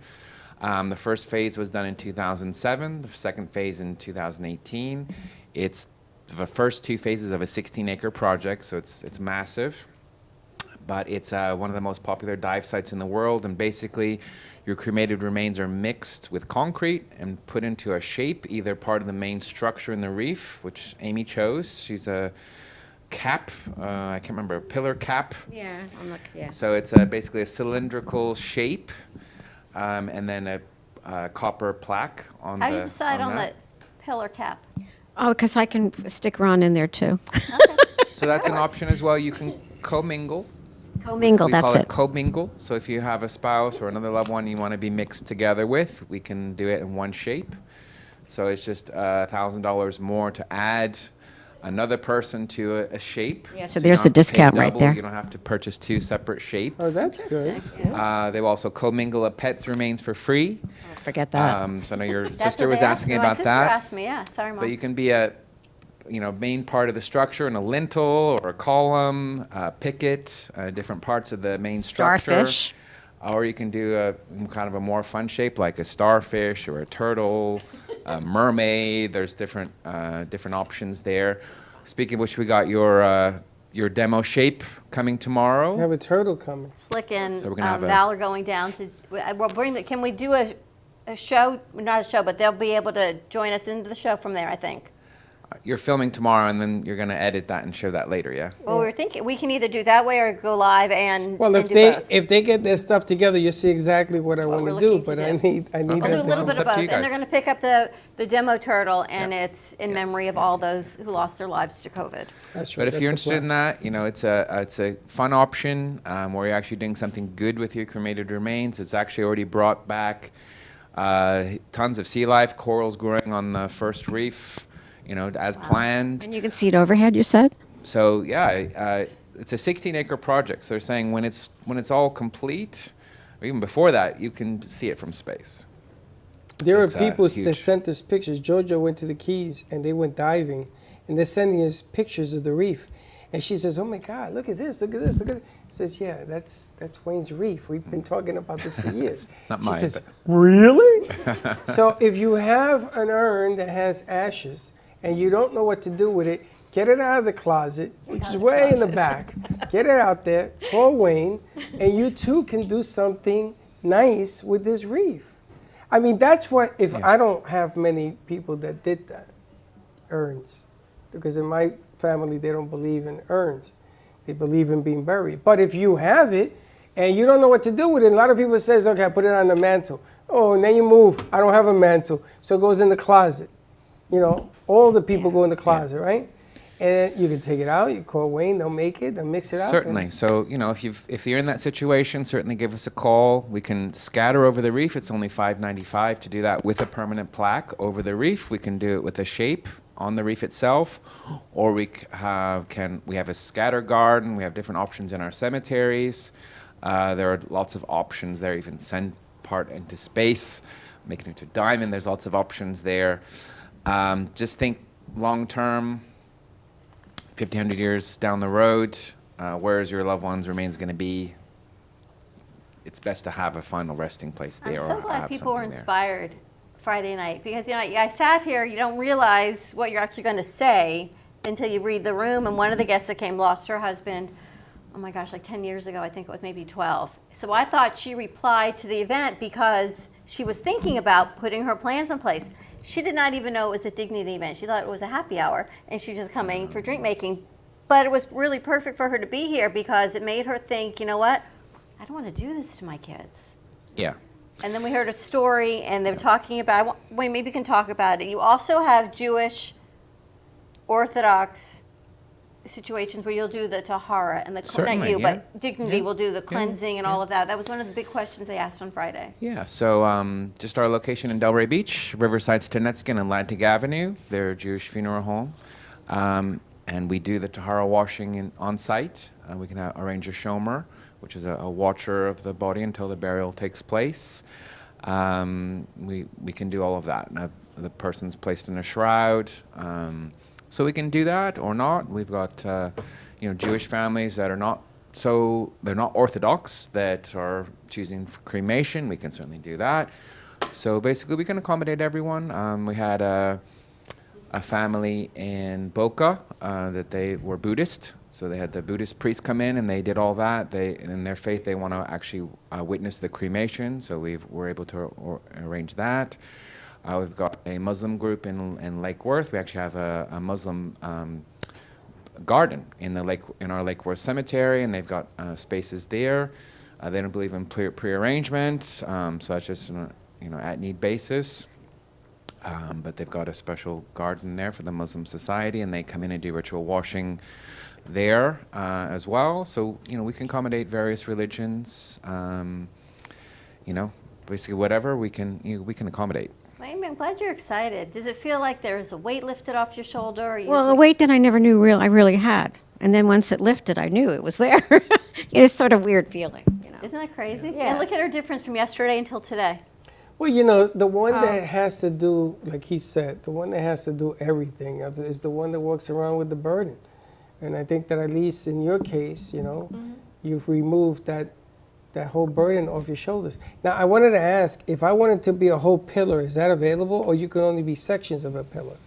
The first phase was done in 2007. The second phase in 2018. It's the first 2 phases of a 16-acre project, so it's massive. But it's one of the most popular dive sites in the world, and basically your cremated remains are mixed with concrete and put into a shape, either part of the main structure in the reef, which Amy chose. She's a cap, I can't remember, a pillar cap. Yeah, yeah. So it's basically a cylindrical shape, and then a copper plaque on How the. do you decide on that. the pillar cap? Oh, because I can stick Ron in there too. So that's an option as well. You can commingle. Commingle, We that's call it. it commingle. So if you have a spouse or another loved one you want to be mixed together with, we can do it in one shape. So it's just $1,000 more to add another person to a shape. Yeah, so you there's don't a have to pay discount right double. there. You don't have to purchase 2 separate shapes. Oh, that's good. They will also commingle a pet's remains for free. Forget that. So I know your That's sister what was they asked asking me. about My sister that. asked me, yeah. Sorry, Mom. But you can be a main part of the structure in a lintel or a column, picket, different parts of the main structure. Starfish. Or you can do a kind of a more fun shape like a starfish or a turtle, a mermaid. There's different options there. Speaking of which, we got your demo shape coming tomorrow. We have a turtle coming. Slicc and So we're gonna have Val are going down to. We'll bring the. Can we do a show? Not a show, but they'll be able to join us into the show from there. I think. You're filming tomorrow, and then you're going to edit that and show that later, yeah? Well, we were thinking we can either do that way or go live and. Well, and if do they both. if they get their stuff together, you'll see exactly what I want we're to do. looking But to I do. need We'll that do a little demo. bit of It's up both, to you and they're guys. going to pick up the demo turtle, and it's in memory of all those who lost their lives to COVID. That's right. But if that's you're the interested plan. in that, it's a fun option where you're actually doing something good with your cremated remains. It's actually already brought back tons of sea life, corals growing on the first reef, as planned. And you can see it overhead, you said? So yeah, it's a 16-acre project. So they're saying when it's all complete, or even before that, you can see it from space. There are It's, people that huge. sent us pictures. Jojo went to the Keys and they went diving, and they're sending us pictures of the reef. And she says, "Oh my God, look at this! Look at this! Look at this!" Says, "Yeah, that's Wayne's reef. We've been talking about this for years." Not she mine, says, but- "Really?" So if you have an urn that has ashes and you don't know what to do with it, get it out of the closet, which is way in the back. Get it out there. Call Wayne, and you too can do something nice with this reef. I mean, that's what, if I don't have many people that did that, urns. Because in my family, they don't believe in urns. They believe in being buried. But if you have it and you don't know what to do with it, a lot of people says, okay, I put it on the mantle. Oh, and then you move. I don't have a mantle. So it goes in the closet. All the people go in the closet, right? And you can take it out. You call Wayne. They'll make it. They'll mix it up. Certainly. So, if you're in that situation, certainly give us a call. We can scatter over the reef. It's only $5.95 to do that with a permanent plaque over the reef. We can do it with a shape on the reef itself, or we have a scatter garden. We have different options in our cemeteries. There are lots of options there. Even send part into space, make it into diamond. There's lots of options there. Just think long term. 50, 100 years down the road, where is your loved one's remains going to be? It's best to have a final resting place there. I'm so or glad have people were something there. inspired Friday night because I sat here. You don't realize what you're actually going to say until you read the room. And one of the guests that came lost her husband. Oh my gosh, like 10 years ago, I think it was maybe 12. So I thought she replied to the event because she was thinking about putting her plans in place. She did not even know it was a dignity event. She thought it was a happy hour, and she was just coming for drink making. But it was really perfect for her to be here because it made her think, you know what? I don't want to do this to my kids. Yeah. And then we heard a story, and they're talking about, wait, maybe you can talk about it. You also have Jewish, Orthodox situations where you'll do the tahara and the, not Certainly, you, yeah. but Dignity will do the cleansing and all of that. That was one of the big questions they asked on Friday. Yeah, so just our location in Delray Beach, Riverside, Stenetsky, and Atlantic Avenue. They're a Jewish funeral home. And we do the Tahara washing on site. We can arrange a shomer, which is a watcher of the body until the burial takes place. We can do all of that. The person's placed in a shroud. So we can do that or not. We've got Jewish families that are they're not Orthodox, that are choosing for cremation. We can certainly do that. So basically we can accommodate everyone. We had a family in Boca that they were Buddhist. So they had the Buddhist priest come in and they did all that. In their faith, they want to actually witness the cremation. So we're able to arrange that. We've got a Muslim group in Lake Worth. We actually have a Muslim garden in our Lake Worth cemetery, and they've got spaces there. They don't believe in pre-arrangement, so that's just at need basis. But they've got a special garden there for the Muslim society, and they come in and do ritual washing there as well. So we can accommodate various religions. Basically whatever we can accommodate. Amy, I'm glad you're excited. Does it feel like there's a weight lifted off your shoulder? Well, a weight that I never knew I really had. And then once it lifted, I knew it was there. It's sort of weird feeling. Isn't that crazy? Yeah. And look at our difference from yesterday until today. Well, the one that has to do, like he said, the one that has to do everything is the one that walks around with the burden. And I think that at least in your case, you've removed that whole burden off your shoulders. Now, I wanted to ask, if I wanted to be a whole pillar, is that available, or you can only be sections of a pillar?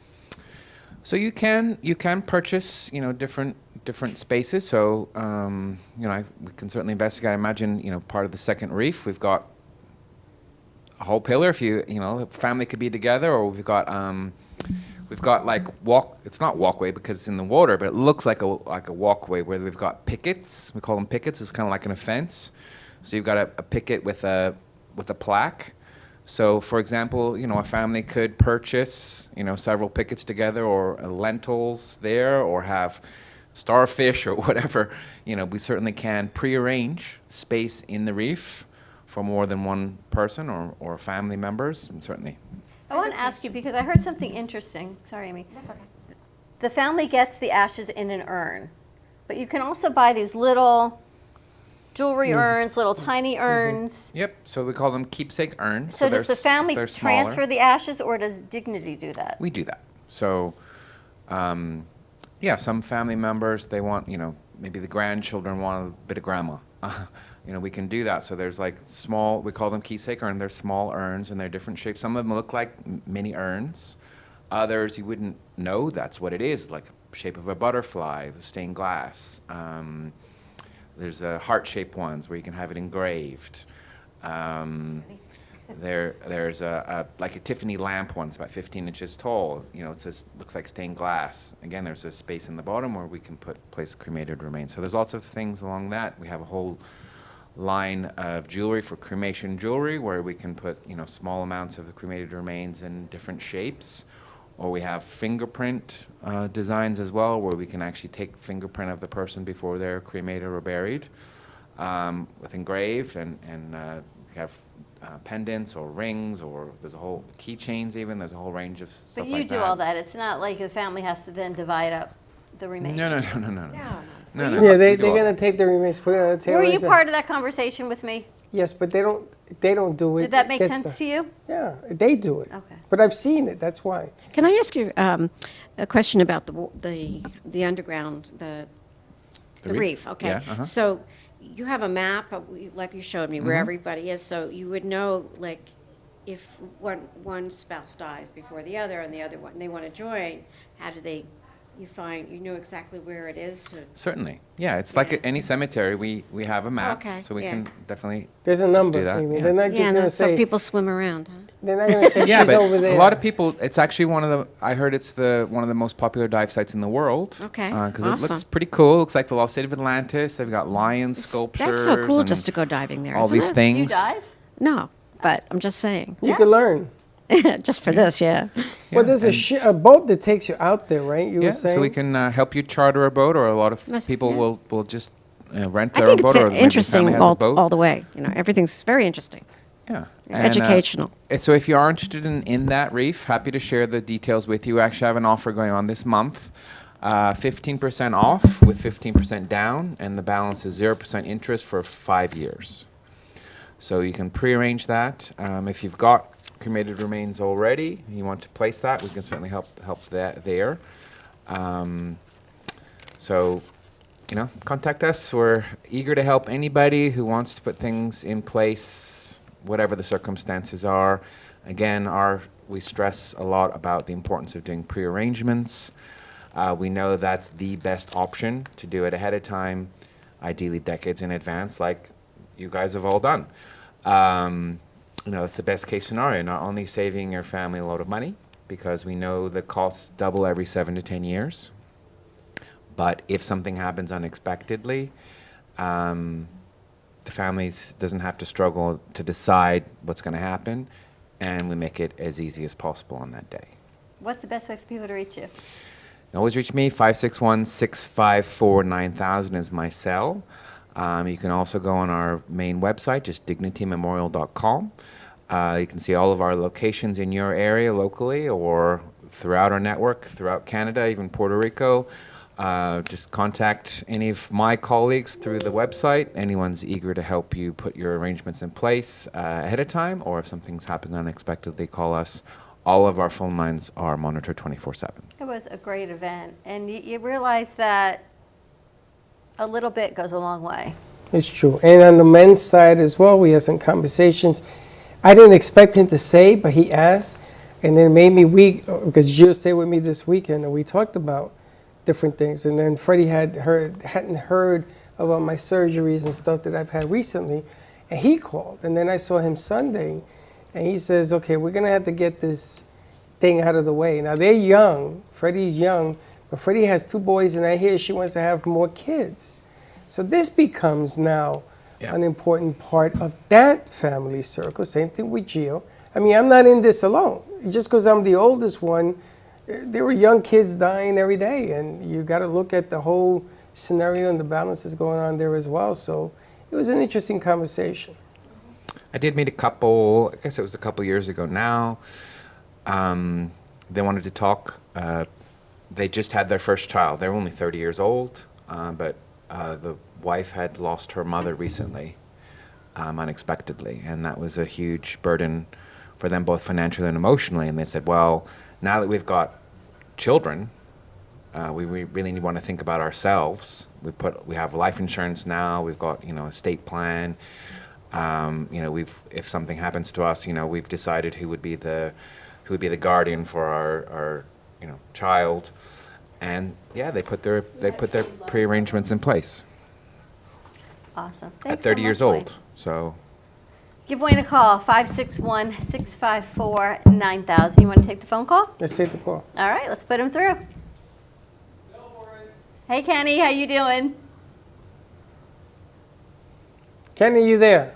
So you can purchase different spaces. So we can certainly investigate. I imagine part of the second reef, we've got a whole pillar. If the family could be together, or we've got like it's not walkway because it's in the water, but it looks like a walkway where we've got pickets. We call them pickets. It's kind of like an fence. So you've got a picket with a plaque. So for example, a family could purchase several pickets together, or lentils there, or have starfish or whatever. We certainly can prearrange space in the reef for more than one person or family members, and certainly. I want to ask you, because I heard something interesting. Sorry, Amy. That's okay. The family gets the ashes in an urn, but you can also buy these little jewelry urns, little tiny urns. Yep, so we call them keepsake urns. So does the family they're smaller. transfer the ashes, or does Dignity do that? We do that. So, some family members, they want, maybe the grandchildren want a bit of grandma. We can do that. So there's like small, we call them keepsake urns. They're small urns, and they're different shapes. Some of them look like mini urns. Others, you wouldn't know that's what it is, like shape of a butterfly, stained glass. There's heart-shaped ones where you can have it engraved. There's like a Tiffany lamp one. It's about 15 inches tall. It says looks like stained glass. Again, there's a space in the bottom where we can place cremated remains. So there's lots of things along that. We have a whole line of jewelry for cremation jewelry where we can put small amounts of the cremated remains in different shapes. Or we have fingerprint designs as well, where we can actually take fingerprint of the person before they're cremated or buried, with engraved, and we have pendants or rings, or there's a whole keychains even. There's a whole range of stuff like that. But you do all that. It's not like the family has to then divide up the remains. No. Yeah, they're gonna take the remains, put it on the table. Were you part of that conversation with me? Yes, but they don't do it. Did that make sense to you? Yeah, they do it. Okay. But I've seen it. That's why. Can I ask you a question about the underground, the reef? Okay. Yeah, So you have a map, like you showed me, where everybody is. So you would know, like, if one spouse dies before the other, and the other one they want to join, how do they? You know exactly where it is. Certainly, yeah. It's like any cemetery. We have a map, so we can definitely. There's a number. Do that. Amy. They're not just gonna say. So people swim around. Huh? They're not gonna say Yeah, she's but over there. a lot of people. It's actually I heard it's one of the most popular dive sites in the world. Okay, because awesome. it looks pretty cool. It looks like the lost city of Atlantis. They've got lions, sculptures. That's so cool and just to go diving there. all isn't these it? things. You dive? No, but I'm just saying. You can learn. Just for this, yeah. Well, there's a boat that takes you out there, right? You were saying. So we can help you charter a boat, or a lot of people yeah. will just rent I their think own boat, it's or maybe the interesting family has a boat. all the way. Everything's very interesting. Yeah. Educational. So if you are interested in that reef, happy to share the details with you. I actually have an offer going on this month. 15% off with 15% down, and the balance is 0% interest for 5 years. So you can prearrange that. If you've got cremated remains already, and you want to place that, we can certainly help that there. So, contact us. We're eager to help anybody who wants to put things in place, whatever the circumstances are. Again, our we stress a lot about the importance of doing pre-arrangements. We know that's the best option to do it ahead of time, ideally decades in advance, like you guys have all done. It's the best case scenario, not only saving your family a lot of money, because we know the costs double every 7 to 10 years, but if something happens unexpectedly, the families doesn't have to struggle to decide what's going to happen, and we make it as easy as possible on that day. What's the best way for people to reach you? Always reach me, 561-654-9000 is my cell. You can also go on our main website, just dignitymemorial.com. You can see all of our locations in your area locally or throughout our network, throughout Canada, even Puerto Rico. Just contact any of my colleagues through the website. Anyone's eager to help you put your arrangements in place ahead of time, or if something's happened unexpectedly, call us. All of our phone lines are monitored 24/7. It was a great event, and you realize that a little bit goes a long way. It's true. And on the men's side as well, we had some conversations. I didn't expect him to say, but he asked, and then it made me weak, because Jill stayed with me this weekend, and we talked about different things. And then Freddie hadn't heard about my surgeries and stuff that I've had recently, and he called. And then I saw him Sunday, and he says, okay, we're going to have to get this thing out of the way. Now, they're young. Freddie's young, but Freddie has 2 boys, and I hear she wants to have more kids. So this becomes now an important part of that family circle. Same thing with Gio. I mean, I'm not in this alone. Just because I'm the oldest one, there were young kids dying every day, and you got to look at the whole scenario and the balances going on there as well. So it was an interesting conversation. I did meet a couple, I guess it was a couple years ago now. They wanted to talk. They just had their first child. They were only 30 years old, but the wife had lost her mother recently, unexpectedly, and that was a huge burden for them both financially and emotionally. And they said, well, now that we've got children, we really want to think about ourselves. We have life insurance now. We've got estate plan. If something happens to us, we've decided who would be the guardian for our child, and they put their pre-arrangements in place. Awesome. At 30 years old, so. Give Wayne a call, 561-654-9000. You want to take the phone call? Let's take the call. All right, let's put him through. Hey, Kenny, how you doing? Kenny, you there?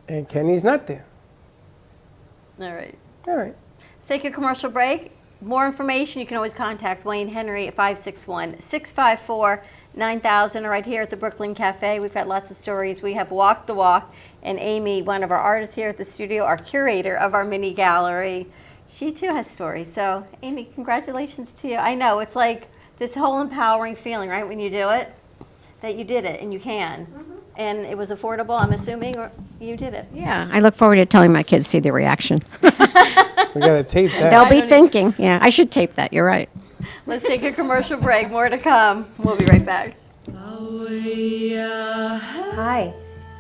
And Kenny's not there. All right. All right. Let's take a commercial break. More information, you can always contact Wayne Henry at 561-654-9000 or right here at the Brooklyn Café. We've had lots of stories. We have Walk the Walk, and Amy, one of our artists here at the studio, our curator of our mini gallery, she too has stories. So, Amy, congratulations to you. I know, it's like this whole empowering feeling, right, when you do it, that you did it and you can. And it was affordable, I'm assuming, or you did it. Yeah, I look forward to telling my kids, see their reaction. We got to tape that. They'll be thinking, yeah, I should tape that, you're right. Let's take a commercial break. More to come. We'll be right back. Hi,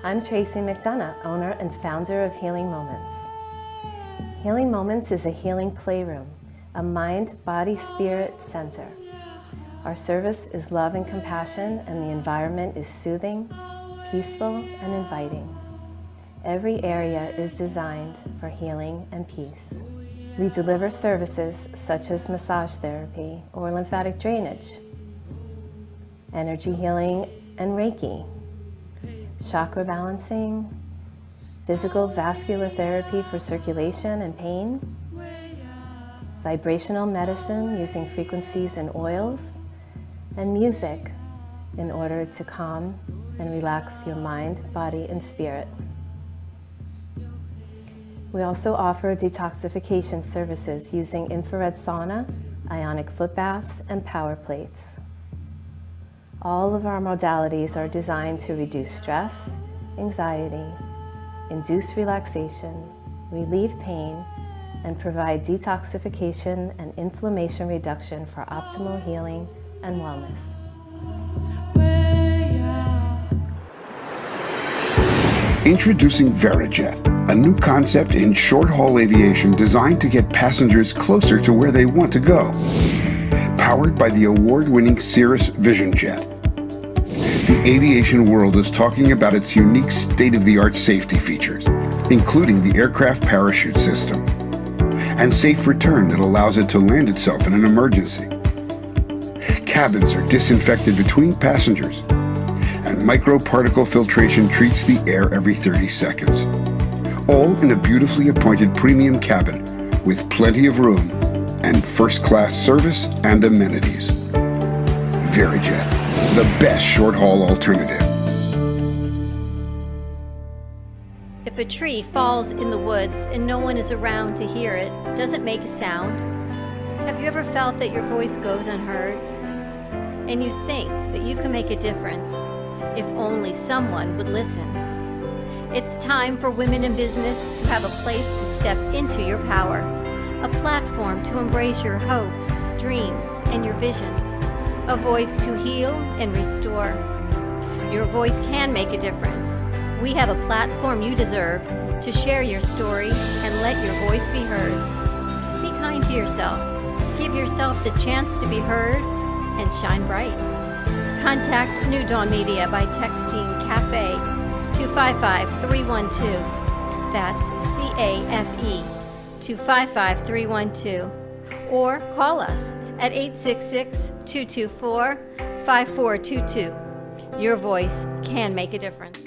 I'm Tracy McDonough, owner and founder of Healing Moments. Healing Moments is a healing playroom, a mind, body, spirit center. Our service is love and compassion, and the environment is soothing, peaceful, and inviting. Every area is designed for healing and peace. We deliver services such as massage therapy or lymphatic drainage, energy healing and Reiki, chakra balancing, physical vascular therapy for circulation and pain, vibrational medicine using frequencies and oils, and music in order to calm and relax your mind, body, and spirit. We also offer detoxification services using infrared sauna, ionic foot baths, and power plates. All of our modalities are designed to reduce stress, anxiety, induce relaxation, relieve pain, and provide detoxification and inflammation reduction for optimal healing and wellness. Introducing Verijet, a new concept in short-haul aviation designed to get passengers closer to where they want to go. Powered by the award-winning Cirrus Vision Jet. The aviation world is talking about its unique state-of-the-art safety features, including the aircraft parachute system, and safe return that allows it to land itself in an emergency. Cabins are disinfected between passengers, and microparticle filtration treats the air every 30 seconds. All in a beautifully appointed premium cabin with plenty of room and first-class service and amenities. Verijet, the best short-haul alternative. If a tree falls in the woods and no one is around to hear it, does it make a sound? Have you ever felt that your voice goes unheard? And you think that you can make a difference if only someone would listen. It's time for women in business to have a place to step into your power, a platform to embrace your hopes, dreams, and your visions, a voice to heal and restore. Your voice can make a difference. We have a platform you deserve to share your story and let your voice be heard. Be kind to yourself. Give yourself the chance to be heard and shine bright. Contact New Dawn Media by texting Café to 55312. That's CAFE to 55312. Or call us at 866-224-5422. Your voice can make a difference.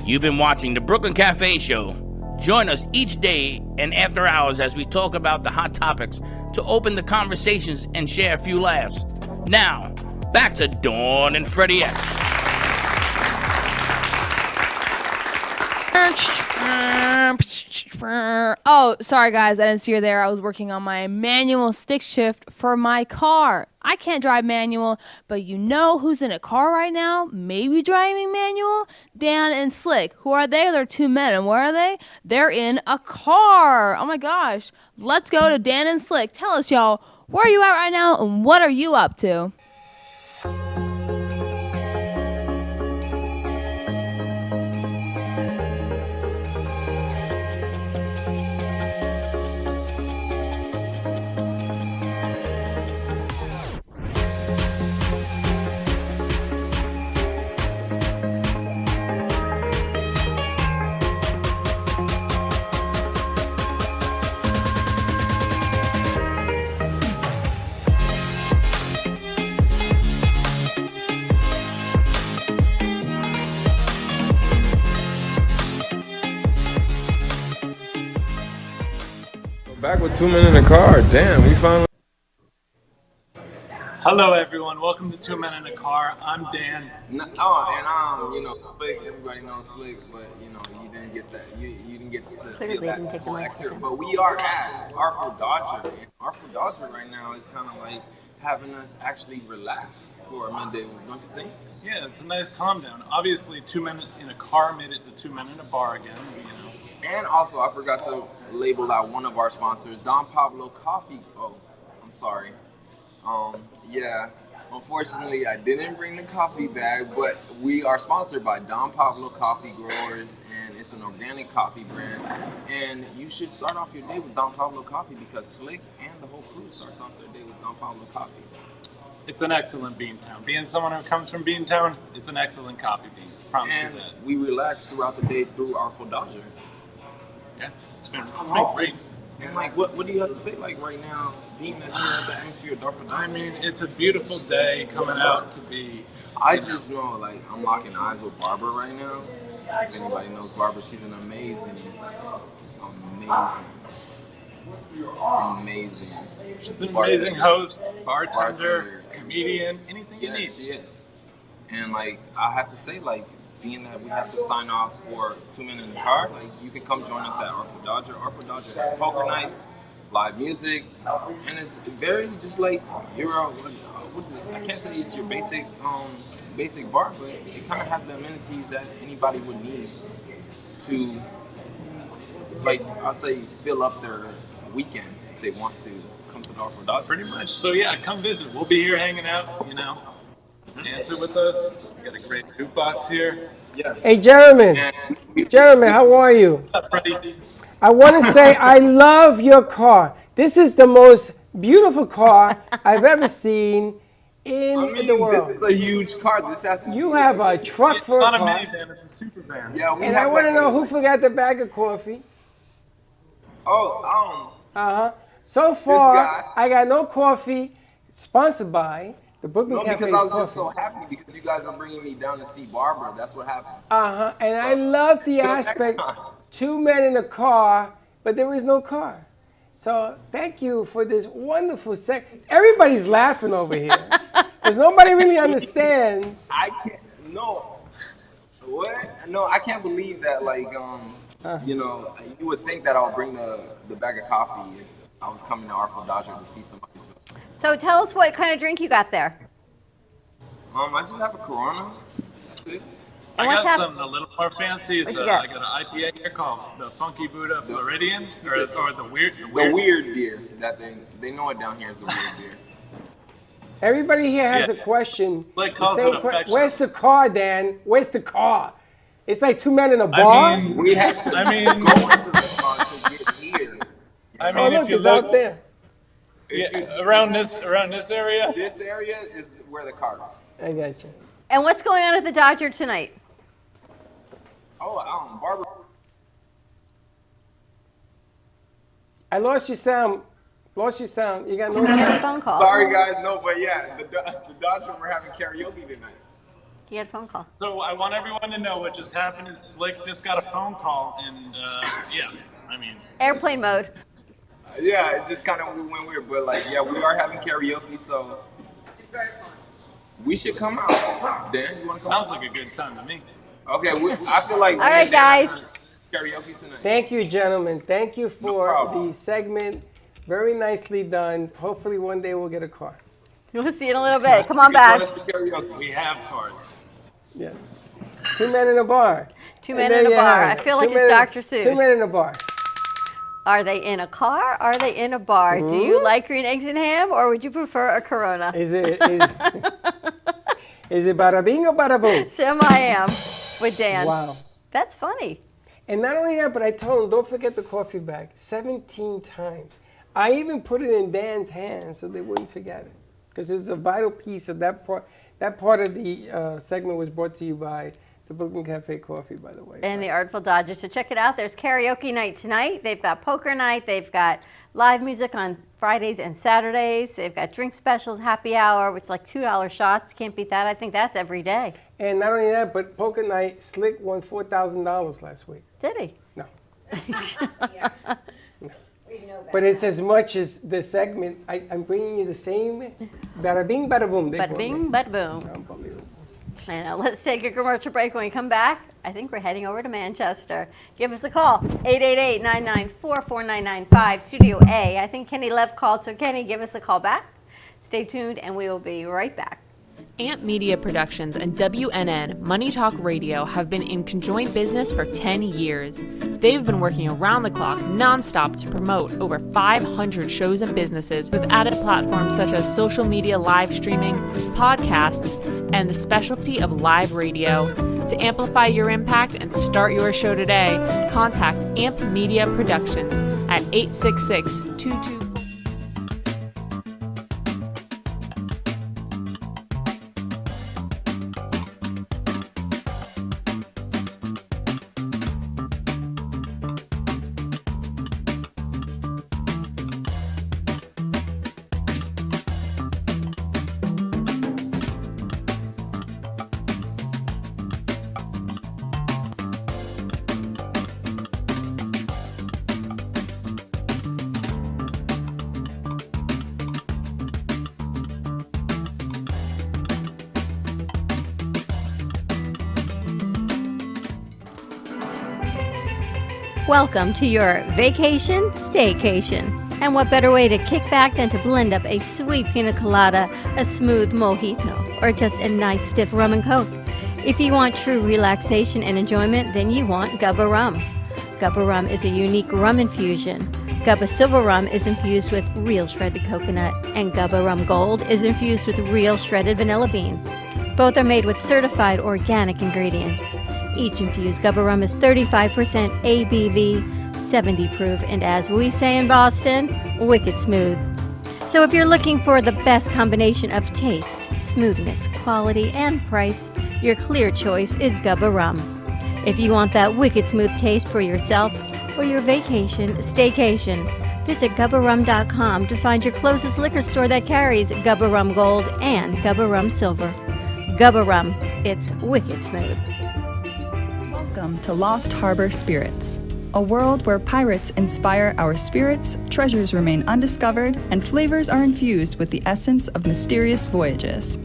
You've been watching the Brooklyn Café Show. Join us each day and after hours as we talk about the hot topics to open the conversations and share a few laughs. Now, back to Dawn and Freddie S. Oh, sorry guys, I didn't see you there. I was working on my manual stick shift for my car. I can't drive manual, but you know who's in a car right now? Maybe driving manual? Dan and Slicc. Who are they? They're two men. And where are they? They're in a car. Oh my gosh. Let's go to Dan and Slicc. Tell us, y'all, where are you at right now and what are you up to? Back with 2 men in the car. Damn, we finally. Hello, everyone. Welcome to 2 Men in a Car. I'm Dan. And Slicc. Everybody knows Slicc, but you didn't get that. You didn't get to feel that whole excerpt. But we are at Artful Dodger. And Artful Dodger right now is kind of like having us actually relax for a midday, don't you think? Yeah, it's a nice calm down. Obviously, 2 Men in a Car made it to 2 Men in a Bar again. And also, I forgot to label out one of our sponsors, Don Pablo Coffee. Oh, I'm sorry. Yeah, unfortunately, I didn't bring the coffee bag, but we are sponsored by Don Pablo Coffee Growers, and it's an organic coffee brand. And you should start off your day with Don Pablo Coffee because Slicc and the whole crew starts off their day with Don Pablo Coffee. It's an excellent bean town. Being someone who comes from Bean Town, it's an excellent coffee bean. Promise And you that. we relax throughout the day through Artful Dodger. Yeah, it's been great. And what do you have to say right now, being that you're at the atmosphere of Artful Dodger? I mean, it's a beautiful day coming out to be. I just know, I'm locking eyes with Barbara right now. If anybody knows Barbara, she's an amazing. She's an amazing host, bartender, comedian, anything you need. Yes, she is. And I have to say, being that we have to sign off for 2 Men in the Car, you can come join us at Artful Dodger. Artful Dodger has poker nights, live music, and it's very just like you're I can't say it's your basic bar, but it kind of has the amenities that anybody would need to, like, I'll say, fill up their weekend if they want to come to the Artful Dodger. Pretty much. So yeah, come visit. We'll be here hanging out, Answer with us. We got a great jukebox here. Yeah. Hey, gentlemen, how are you? What's up, Freddie? I want to say I love your car. This is the most beautiful car I've ever seen in the world. This is a huge car. This has to You have a truck for a It's not car. a minivan, it's a super van. Yeah, we And have I want to like know who forgot the bag of coffee. So far, guy. I got no coffee. Sponsored by the Brooklyn No, Café. because I was just Coffee. so happy because you guys are bringing me down to see Barbara. That's what happened. And I love the Till next aspect. time. 2 men in a car, but there is no car. So thank you for this wonderful Everybody's laughing over here because nobody really understands. I can't. No. What? No, I can't believe that. Like, you would think that I'll bring the bag of coffee if I was coming to Artful Dodger to see somebody. So tell us what kind of drink you got there. I just have a Corona. That's it. I what's got hap- something a little more fancy. It's, What you got? I got an IPA here called the Funky Buddha Floridian, or the weird. The weird beer that they know it down here as a weird beer. Everybody here has Yeah. a question. Like The calls same it affection. Where's the car, Dan? Where's the car? It's like 2 men in a bar. We had to go into the car to get here. I Oh, mean, look, if you it's look out there. around this area. This area is where the car is. I got you. And what's going on at the Dodger tonight? Oh, Barbara. I lost your sound. You got no You had a sound. phone call. Sorry, guys. No, but yeah, the Dodger we're having karaoke tonight. You had a phone call. So I want everyone to know what just happened is Slicc just got a phone call, and yeah, I mean. Airplane mode. Yeah, it just kind of went weird, but like, yeah, we are having karaoke, so we should come out. Dan, you want to come Sounds out? like a good time to me. Okay, I feel like. All right, guys. Karaoke tonight. Thank you, gentlemen. Thank you for problem. the segment. Very nicely done. Hopefully one day we'll get a car. We'll see you in a little bit. Come on back. We have cards. Yeah. 2 men in a bar. 2 And men there in a you bar. have I it. feel like 2 it's men- Dr. Seuss. 2 men in a bar. Are they in a car? Are they in a bar? Do you like green eggs and ham, or would you prefer a Corona? Is it bada bing or bada boom? Sam, I am with Dan. Wow. That's funny. And not only that, but I told him, don't forget the coffee bag 17 times. I even put it in Dan's hands so they wouldn't forget it. Because it's a vital piece of that part. That part of the segment was brought to you by the Brooklyn Café Coffee, by the way. And the Artful Dodger. So check it out. There's karaoke night tonight. They've got poker night. They've got live music on Fridays and Saturdays. They've got drink specials, happy hour, which is like $2 shots. Can't beat that. I think that's every day. And not only that, but poker night, Slicc won $4,000 last week. Did he? No. But it's as much as the segment. I'm bringing you the same bada bing, bada boom. Bada bing, bada boom. Unbelievable. I know. Let's take a commercial break. When we come back, I think we're heading over to Manchester. Give us a call, 888-994-4995, Studio A. I think Kenny Lev called, so Kenny, give us a call back. Stay tuned, and we will be right back. Amp Media Productions and WNN Money Talk Radio have been in conjoint business for 10 years. They've been working around the clock, nonstop, to promote over 500 shows and businesses with added platforms such as social media live streaming, podcasts, and the specialty of live radio. To amplify your impact and start your show today, contact Amp Media Productions at 866-22. Welcome to your vacation staycation. And what better way to kick back than to blend up a sweet pina colada, a smooth mojito, or just a nice stiff rum and coke? If you want true relaxation and enjoyment, then you want Gubba Rum. Gubba Rum is a unique rum infusion. Gubba Silver Rum is infused with real shredded coconut, and Gubba Rum Gold is infused with real shredded vanilla bean. Both are made with certified organic ingredients. Each infused Gubba Rum is 35% ABV, 70 proof, and as we say in Boston, wicked smooth. So if you're looking for the best combination of taste, smoothness, quality, and price, your clear choice is Gubba Rum. If you want that wicked smooth taste for yourself or your vacation, staycation, visit GubbaRum.com to find your closest liquor store that carries Gubba Rum Gold and Gubba Rum Silver. Gubba Rum, it's wicked smooth. Welcome to Lost Harbor Spirits, a world where pirates inspire our spirits, treasures remain undiscovered, and flavors are infused with the essence of mysterious voyages.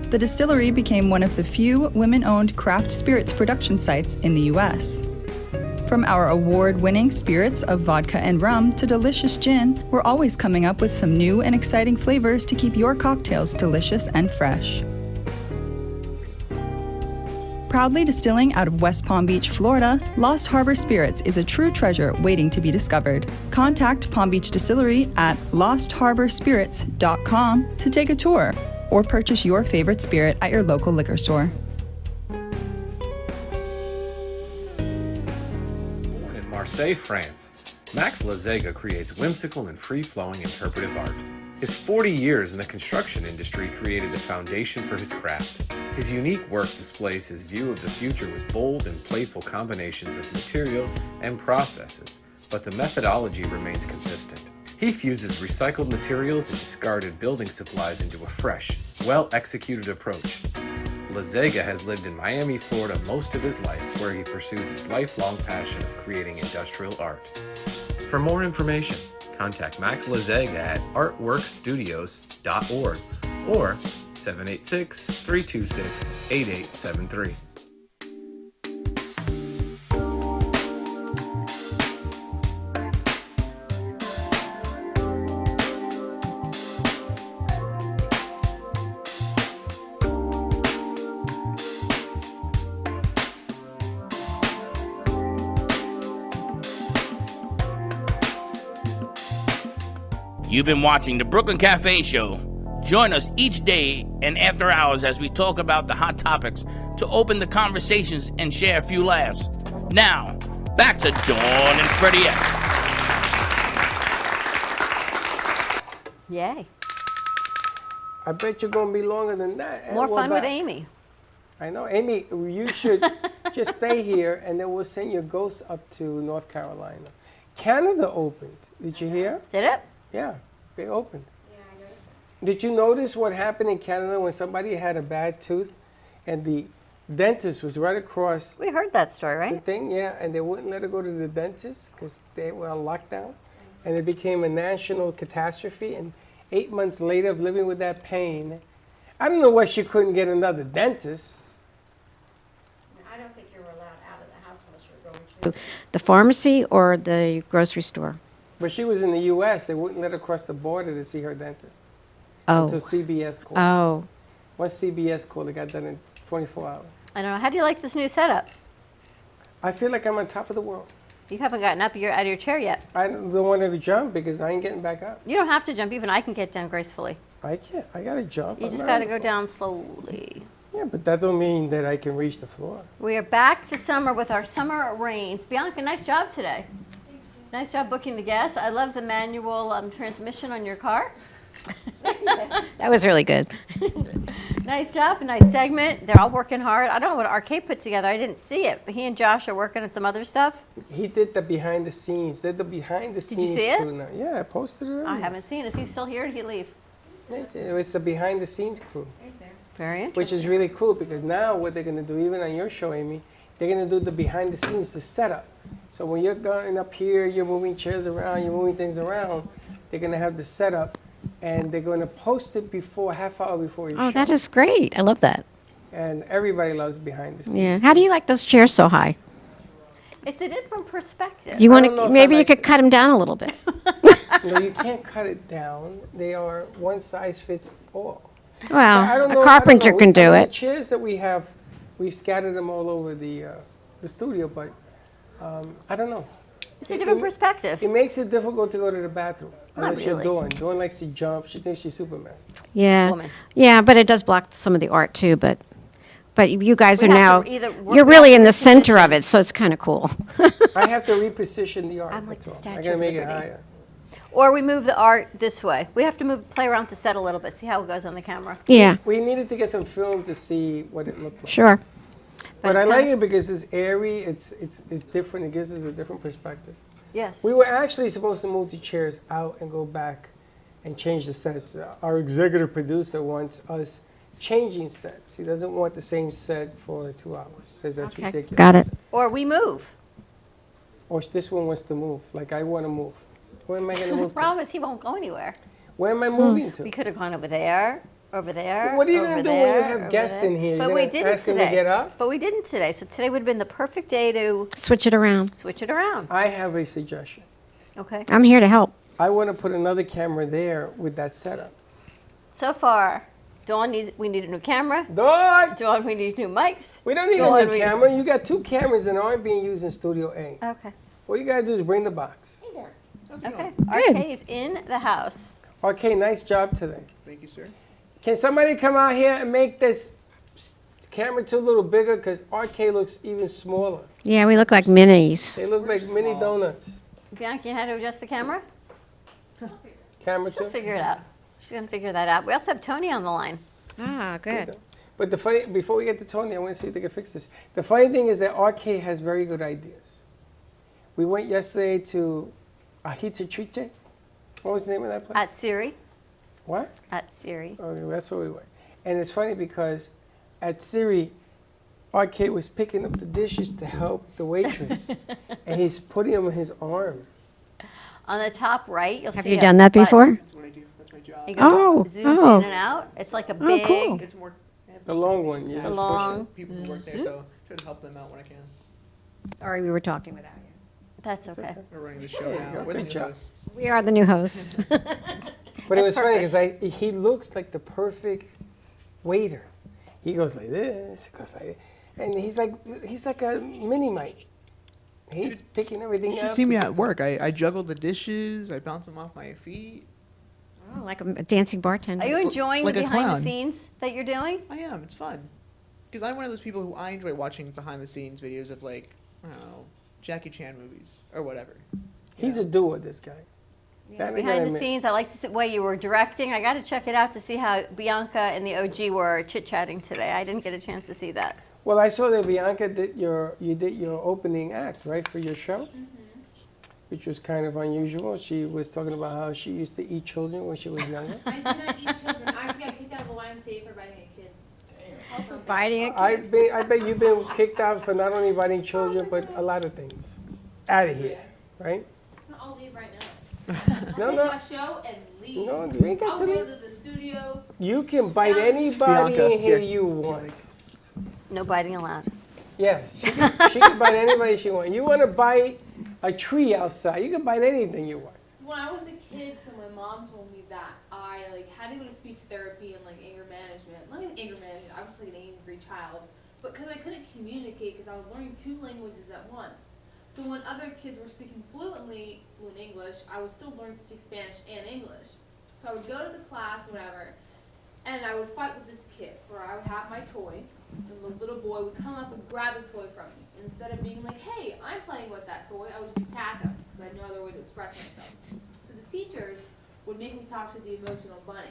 The distillery became one of the few women-owned craft spirits production sites in the U.S. From our award-winning spirits of vodka and rum to delicious gin, we're always coming up with some new and exciting flavors to keep your cocktails delicious and fresh. Proudly distilling out of West Palm Beach, Florida, Lost Harbor Spirits is a true treasure waiting to be discovered. Contact Palm Beach Distillery at lostharborspirits.com to take a tour or purchase your favorite spirit at your local liquor store. Born in Marseille, France, Max Lazega creates whimsical and free-flowing interpretive art. His 40 years in the construction industry created the foundation for his craft. His unique work displays his view of the future with bold and playful combinations of materials and processes, but the methodology remains consistent. He fuses recycled materials and discarded building supplies into a fresh, well-executed approach. Lazega has lived in Miami, Florida most of his life, where he pursues his lifelong passion of creating industrial art. For more information, contact Max Lazega at artworkstudios.org or 786-326-8873. You've been watching the Brooklyn Café Show. Join us each day and after hours as we talk about the hot topics to open the conversations and share a few laughs. Now, back to Dawn and Freddie S. Yay. I bet you're going to be longer than that. More fun with Amy. I know. Amy, you should just stay here, and then we'll send your ghosts up to North Carolina. Canada opened. Did you hear? Did it? Yeah, they opened. Yeah, I noticed that. Did you notice what happened in Canada when somebody had a bad tooth and the dentist was right across? We heard that story, right? The thing, yeah, and they wouldn't let her go to the dentist because they were on lockdown. And it became a national catastrophe. And 8 months later of living with that pain, I don't know why she couldn't get another dentist. I don't think you're allowed out of the house unless you're going to the pharmacy or the grocery store. But she was in the U.S. They wouldn't let her cross the border to see her dentist. Oh. Until CBS called. Oh. Once CBS called, it got done in 24 hours. I don't know. How do you like this new setup? I feel like I'm on top of the world. You haven't gotten up out of your chair yet. I don't want to jump because I ain't getting back up. You don't have to jump. Even I can get down gracefully. I can't. I got to jump. You just got to go down slowly. Yeah, but that don't mean that I can reach the floor. We are back to summer with our summer rains. Bianca, nice job today. Nice job booking the guests. I love the manual transmission on your car. That was really good. Nice job, a nice segment. They're all working hard. I don't know what Arcade put together. I didn't see it, but he and Josh are working on some other stuff. He did the behind the scenes. Did the behind the scenes. Did you see it? Now. Yeah, I posted it. I haven't seen it. Is he still here or did he leave? It's the behind the scenes crew. Very interesting. Which is really cool because now what they're going to do, even on your show, Amy, they're going to do the behind the scenes, the setup. So when you're going up here, you're moving chairs around, you're moving things around, they're going to have the setup, and they're going to post it before, half hour before your show. Oh, that is great. I love that. And everybody loves behind the scenes. Yeah. How do you like those chairs so high? It's a different perspective. You I want don't know to? if I Maybe you like could cut them down a little bit. No, you can't cut it down. They are one size fits all. Well, I don't a know- I don't carpenter know. can do The it. chairs that we have, we've scattered them all over the studio, but I don't know. It's a different perspective. It makes it difficult to go to the bathroom. Not Unless you're really. Dawn. Dawn likes to jump. She thinks she's Superman. Yeah, Woman. yeah, but it does block some of the art too. But you guys We are now have to either work you're out really the in the center of position. it, so it's kind of cool. I have to reposition the art. I'm like the that's all. I Statue gotta of make it Liberty. higher. Or we move the art this way. We have to play around with the set a little bit, see how it goes on the camera. Yeah, We needed to get some film to see what it looked like. sure. But it's I like kinda- it because it's airy. It's different. It gives us a different perspective. Yes. We were actually supposed to move the chairs out and go back and change the sets. Our executive producer wants us changing sets. He doesn't want the same set for 2 hours. Says that's Okay, ridiculous. got it. Or we move. Or this one wants to move. Like I want to move. Where am I going to The move to? problem is he won't go anywhere. Where am I moving to? We could have gone over there, over there. What are you over gonna do when you there, have over guests there. in here? But You're we gonna didn't ask them to today. get up? But we didn't today. So today would have been the perfect day to Switch it around. switch it around. I have a suggestion. Okay. I'm here to help. I want to put another camera there with that setup. So far, we need a new camera. Dawn! We need new mics. We don't need Dawn, a new camera. You got 2 cameras that aren't being used in Studio A. Okay. All you got to do is bring the box. Okay. RK is in the house. Okay, nice job today. Thank you, sir. Can somebody come out here and make this camera too a little bigger? Because RK looks even smaller. Yeah, we look like minis. They look like mini donuts. Bianca, you know how to adjust the camera? Camera She'll too? figure it out. She's going to figure that out. We also have Toni on the line. Ah, good. But the funny, before we get to Toni, I want to see if they can fix this. The funny thing is that RK has very good ideas. We went yesterday to Ahitachiche. What was the name of that place? At Siri. What? At Siri. Okay, that's where we went. And it's funny because at Siri, RK was picking up the dishes to help the waitress. And he's putting them in his arm. On the top right, you'll Have see you a done that button. before? That's what I do. That's my job. It goes, zooms oh. in and out. It's like a big. cool. It's more. The long one, yeah. The long. People who work there, so try to help them out when I can. Sorry, we were talking without you. That's okay. We're running the show There you now. go. We're the Good new job. hosts. We are the new hosts. But it was funny because he looks like the perfect waiter. He goes like this, goes like, and he's like a mini Mike. He's picking everything You up. should see me at work. I juggle the dishes. I bounce them off my feet. Oh, like a dancing bartender. Are you enjoying Like the a behind the clown. scenes that you're doing? I am. It's fun. Because I'm one of those people who I enjoy watching behind the scenes videos of like, I don't know, Jackie Chan movies or whatever. He's a doer, this guy. That I gotta Behind the admit. scenes, I like to see the way you were directing. I got to check it out to see how Bianca and the OG were chit-chatting today. I didn't get a chance to see that. Well, I saw that Bianca you did your opening act, right, for your show, which was kind of unusual. She was talking about how she used to eat children when she was younger. I did not eat children. I actually got kicked out of the YMCA for biting a kid. Also biting a kid? I bet you've been kicked out for not only biting children, but a lot of things. Out of here, right? I'll leave right now. No, I'll no. take my show and leave. No, you ain't got I'll to go leave. to the studio. You can bite anybody Bianca, in here here. you want. No biting allowed. Yes, she can bite anybody she wants. You want to bite a tree outside, you can bite anything you want. When I was a kid, so my mom told me that I had to go to speech therapy and anger management. Not even anger management. I was an angry child, but because I couldn't communicate because I was learning 2 languages at once. So when other kids were speaking fluent English, I was still learning to speak Spanish and English. So I would go to the class, whatever, and I would fight with this kid, where I would have my toy, and the little boy would come up and grab the toy from me. And instead of being like, hey, I'm playing with that toy, I would just attack him, because I had no other way to express myself. So the teachers would make me talk to the emotional bunny.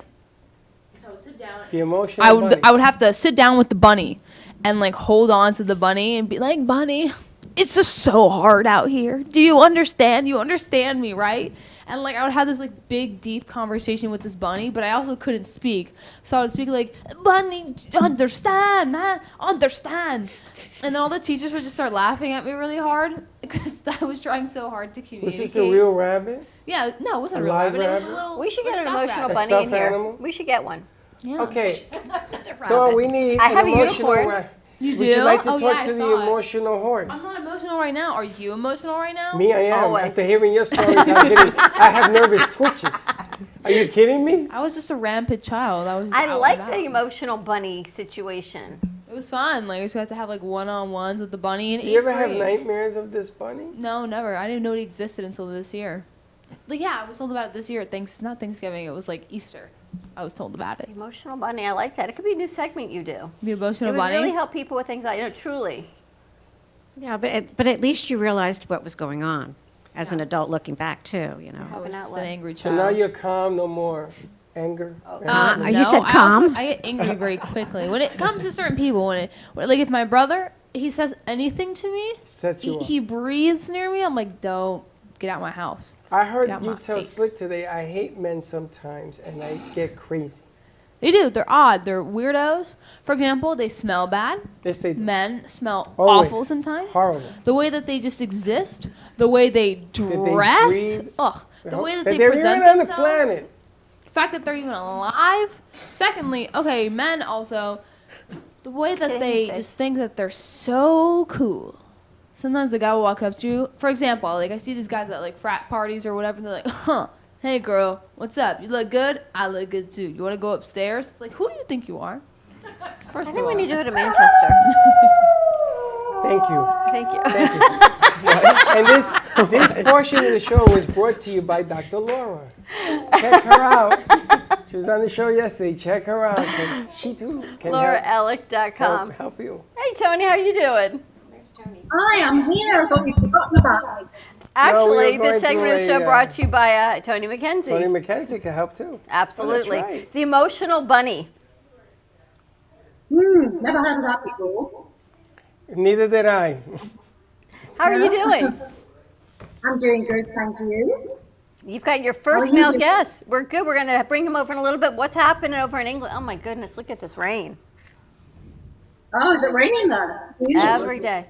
So I would sit down. The emotional I would have to sit down with the bunny and hold on to the bunny and be like, Bunny, it's just so hard out here. Do you understand? You understand me, right? And I would have this big, deep conversation with this bunny, but I also couldn't speak. So I would speak Bunny, understand, man, understand. And then all the teachers would just start laughing at me really hard because I was trying so hard to communicate. Was this a real rabbit? Yeah, no, it wasn't A a real live rabbit. It was a rabbit? little. We should get an stuffed emotional rabbit. bunny in stuffed here. animal? We should get one. Yeah. Okay. Rabbit. So we need I an have a emotional unicorn. rabbit. You Would you do? like to Oh, talk yeah, to I the saw it. emotional horse? I'm not emotional. emotional right now? Are you emotional right now? Me, I am. Always. After hearing your stories, I have nervous twitches. Are you kidding me? I was just a rampant child. I was. Just I out like and the about. emotional bunny situation. It was fun. Like, I just got to have like one-on-ones with the bunny in Do you eighth ever have grade. nightmares of this bunny? No, never. I didn't know it existed until this year. Like, yeah, I was told about it this year. Not Thanksgiving. It was like Easter. I was told about it. Emotional bunny, I like that. It could be a new segment you do. The emotional It would bunny. really help people with anxiety. No, truly. Yeah, but at least you realized what was going on as an adult looking back too, you know. I was just an angry So child. now you're calm, no more anger. No, You said calm? I get angry very quickly when it comes to certain people. Like if my brother, he says anything to me, Sets you he breathes near me. I'm like, don't get out my house. I heard Get out you my tell face. Slick today, I hate men sometimes, and I get crazy. They do. They're odd. They're weirdos. For example, they smell bad. They say Men smell Always. awful sometimes. Horrible. The way that they just exist, the way they dress, breathe. the way that But they they're present even on the themselves. planet. The fact that they're even alive. Secondly, okay, men also, the way that they just think that they're so cool. Sometimes the guy will walk up to you. For example, like I see these guys at like frat parties or whatever, and they're like, huh, hey girl, what's up? You look good? I look good too. You want to go upstairs? It's like, who do you think you are? First I think we of need to all. go to Manchester. Thank you. Thank you. And this portion of the show was brought to you by Dr. Laura. Check her out. She was on the show yesterday. Check her out. 'Cause she too can LauraEllick.com. help you. Hey, Toni, how you doing? Hi, I'm here. I thought you'd forgotten about me. Actually, going this segment of the through show a, brought to you by Toni Mackenzie. Toni Mackenzie can help too. Absolutely. Oh, that's right. The emotional bunny. Never heard of that before. Neither did I. How are you doing? I'm doing good, thank you. You've got your How first are you male doing? guest. We're good. We're going to bring him over in a little bit. What's happening over in England? Oh, my goodness. Look at this rain. Oh, is it raining there? Every day.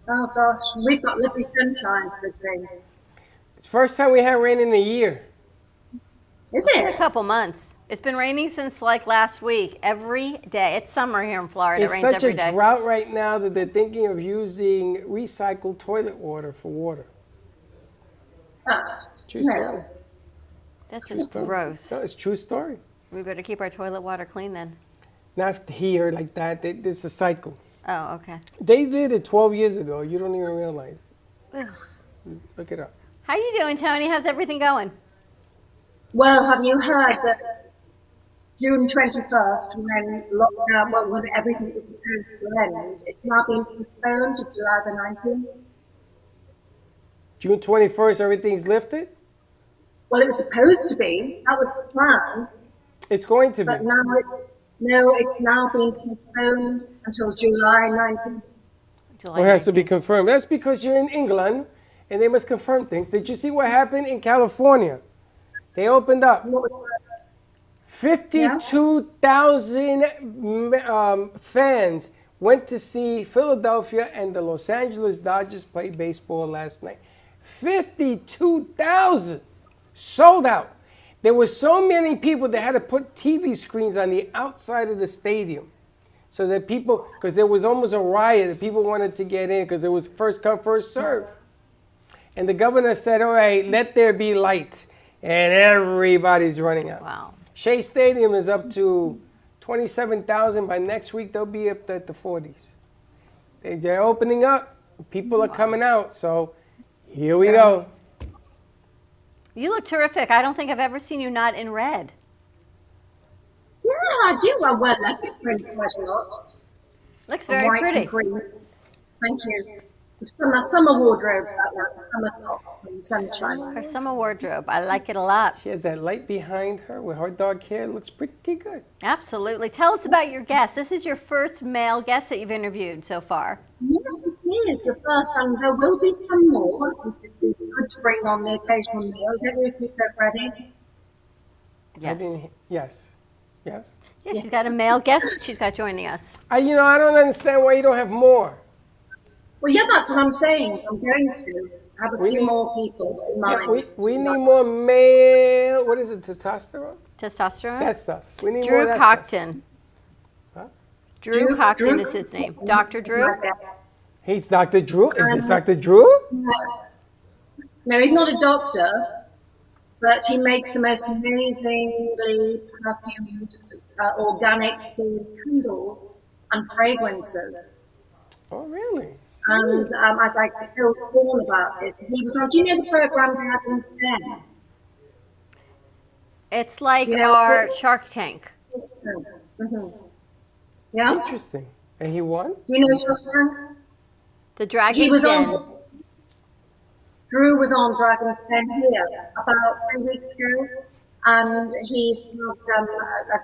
Oh gosh, we've got lovely sunshine for the day. It's the first time we had rain in a year. Is It's been a it? couple months. It's been raining since like last week. Every day. It's summer here in Florida. It's It rains such every a day. drought right now that they're thinking of using recycled toilet water for water. True no. story. That's just gross. No, it's true story. We better keep our toilet water clean then. Not here like that. This is a cycle. Oh, okay. They did it 12 years ago. You don't even realize it. Ugh. Look it up. How you doing, Toni? How's everything going? Well, have you heard that June 21st, when lockdown, well, when everything was supposed to end, it's now been postponed to July the 19th? June 21st, everything's lifted? Well, it was supposed to be. That was the plan. It's going to be. But now, it's now been postponed until July 19th. Or it has to be confirmed. That's because you're in England and they must confirm things. Did you see what happened in California? They opened up. 52,000 fans went to see Philadelphia and the Los Angeles Dodgers play baseball last night. 52,000 sold out. There were so many people that had to put TV screens on the outside of the stadium so that people, because there was almost a riot, that people wanted to get in because it was first come, first serve. And the governor said, all right, let there be light. And everybody's running out. Wow. Shea Stadium is up to 27,000. By next week, they'll be up at the 40s. They're opening up. People are coming out. So here we go. You look terrific. I don't think I've ever seen you not in red. Yeah, I do. I wear leopard print quite a lot. Looks And very white pretty. and green. Thank you. Summer wardrobes, that like summer tops and sunshine. Her summer wardrobe. I like it a lot. She has that light behind her with her dark hair. It looks pretty good. Absolutely. Tell us about your guest. This is your first male guest that you've interviewed so far. Yes, it is the first, and there will be some more. I think it'd be good to bring on the occasional meal. Don't you think so, Freddie? Yes. Yes. Yes. Yeah, she's got a male guest she's got joining us. I don't understand why you don't have more. Well, yeah, that's what I'm saying. I'm going to have a few more people in mind. Yeah, we need more male, what is it, testosterone? Testosterone? That stuff. We need more Drew of that stuff. Cockton. Huh? Drew Cockton is his name. Dr. Drew? He's Dr. Drew. Is this And Dr. Drew? no, he's not a doctor, but he makes the most amazingly perfumed organic seed candles and fragrances. Oh, really? And as I told Paul about this, he was on, do you know the program Dragon's Den? It's like You know, our Shark Tank. Mm-hmm. Yeah? Interesting. And he won? You know Shark Tank? The Dragon's He was Den. on, Drew was on Dragon's Den here about 3 weeks ago, and he's a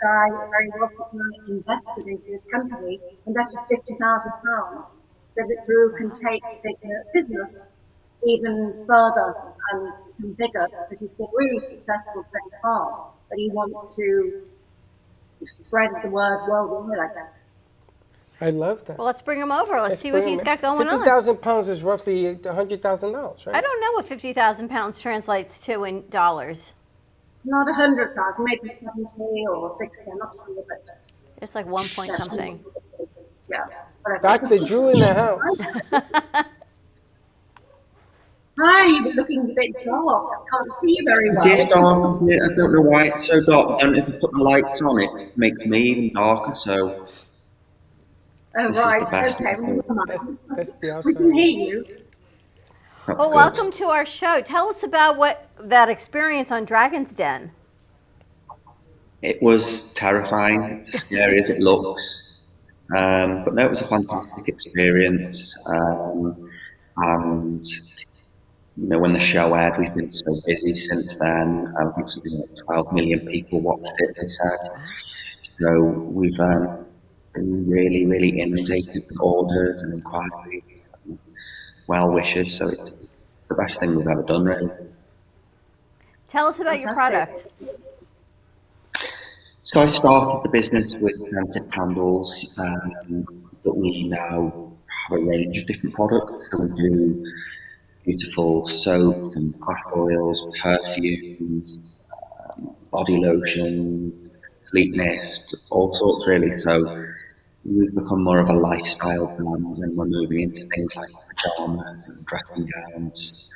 guy, a very wealthy guy, invested into his company, invested £50,000 so that Drew can take the business even further and become bigger, because he's been really successful so far, but he wants to spread the word worldwide, I guess. I love that. Well, let's bring him over. Let's see what bring he's him got going on. 50,000 pounds is roughly $100,000, right? I don't know what 50,000 pounds translates to in dollars. Not 100,000, maybe 70 or 60, I'm not sure, but it's like 1 point something. Yeah. Dr. Drew in the house. Hi, you're looking a bit dark. I can't see you very well. It is dark, isn't it? I don't know why it's so dark. I don't know if I put the lights on, it makes me even darker. So. Oh, right. Okay. That's the outside. We can hear you. Well, welcome to our show. Tell us about what that experience on Dragon's Den. It was terrifying. It's as scary as it looks. But no, it was a fantastic experience. And you know, when the show aired, we've been so busy since then. I think something like 12 million people watched it, they said. So we've been really, really inundated with orders and inquiries and well wishes. So it's the best thing we've ever done, really. Tell us about your product. So I started the business with scented candles, but we now have a range of different products. So we do beautiful soaps and bath oils, perfumes, body lotions, sleep mist, all sorts really. So we've become more of a lifestyle brand, and we're moving into things like pajamas and dressing gowns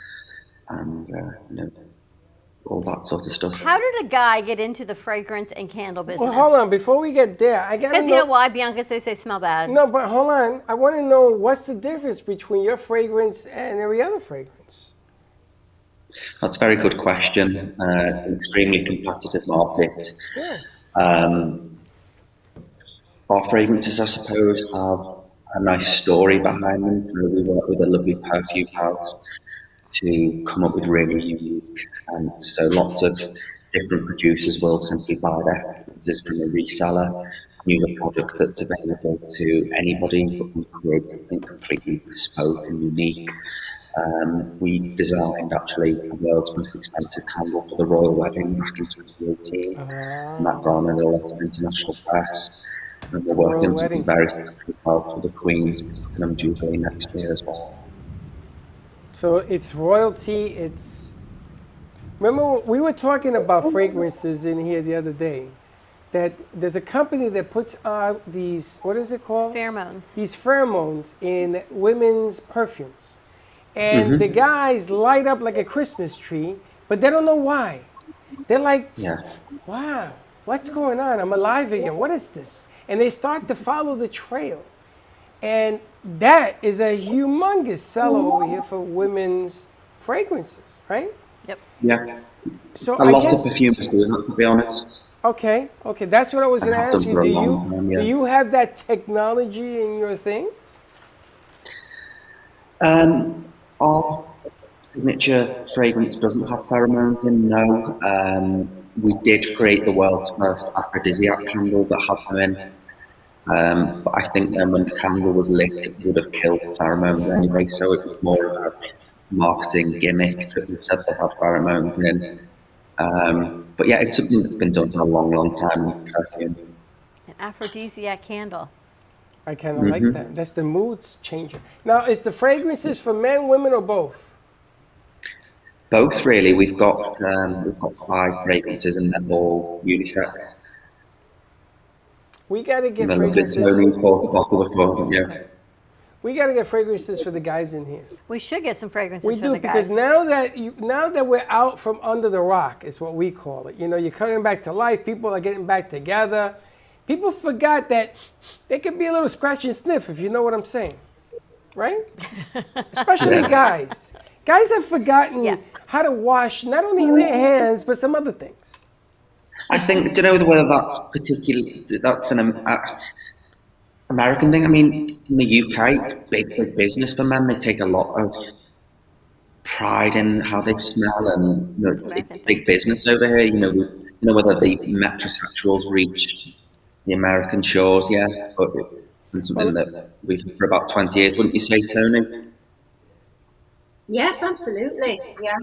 and you know, all that sort of stuff. How did a guy get into the fragrance and candle business? Well, hold on. Before we get there, I got to know. Because you know why, Bianca says they smell bad. No, but hold on. I want to know what's the difference between your fragrance and every other fragrance? That's a very good question. It's an extremely competitive market. Yes. Our fragrances, I suppose, have a nice story behind them. So we work with a lovely perfume house to come up with really unique, and so lots of different producers will simply buy their fragrances from a reseller, use a product that's available to anybody, but we create something completely bespoke and unique. We designed actually the world's most expensive candle for the royal wedding back in 2018, and that garnered a lot of international press. And we're working on something very specific for the Queen's Platinum Jubilee next year as well. So it's royalty. It's. Remember, we were talking about fragrances in here the other day. That there's a company that puts out these, what is it called? Pheromones. These pheromones in women's perfumes. And the guys light up like a Christmas tree, but they don't know why. They're like, wow, what's going on? I'm alive again. What is this? And they start to follow the trail. And that is a humongous seller over here for women's fragrances, right? Yep. Yeah. So a lot of perfumers do that, to be honest. Okay, that's what I was going to ask you. Do you have that technology in your things? Our signature fragrance doesn't have pheromones in, no. We did create the world's first aphrodisiac candle that had them in. But I think then when the candle was lit, it would have killed the pheromones anyway, so it was more of a marketing gimmick that we said they had pheromones in. But yeah, it's something that's been done for a long, long time with perfume. An aphrodisiac candle. I kind of like that. That's the mood's changer. Now, is the fragrances for men, women, or both? Both, really. We've got 5 fragrances and they're all unisex. We got to get fragrances. Toni's bought a bottle before, haven't you? We got to get fragrances for the guys in here. We should get some fragrances We for do, the guys. because now that we're out from under the rock, is what we call it. You know, you're coming back to life. People are getting back together. People forgot that they can be a little scratch and sniff, if you know what I'm saying, right? Especially guys. Guys have forgotten how to wash not only their hands but some other things. I think, do you know whether that's an American thing? I mean, in the UK, it's big business for men. They take a lot of pride in how they smell, and you know, it's big business over here. You know whether the metrosexuals reached the American shores yet, but it's been something that we've for about 20 years, wouldn't you say, Toni? Yes, absolutely. Yeah.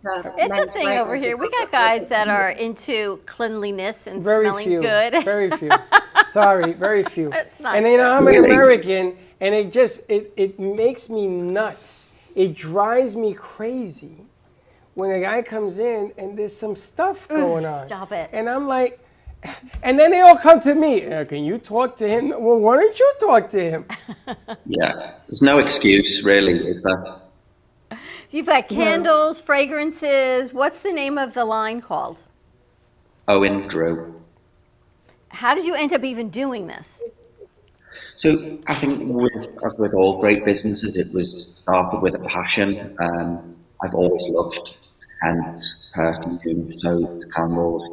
It's a thing over here. We got guys that are into cleanliness and Very smelling few. good. Very few. Sorry, very few. That's not And you know, I'm an Really? American, and it makes me nuts. It drives me crazy when a guy comes in and there's some stuff going on. Stop it. And I'm like, and then they all come to me. Can you talk to him? Well, why don't you talk to him? Yeah, there's no excuse, really, is there? You've got candles, fragrances. What's the name of the line called? Owen Drew. How did you end up even doing this? So I think, as with all great businesses, it was started with a passion. I've always loved scents, perfume, soaps, candles,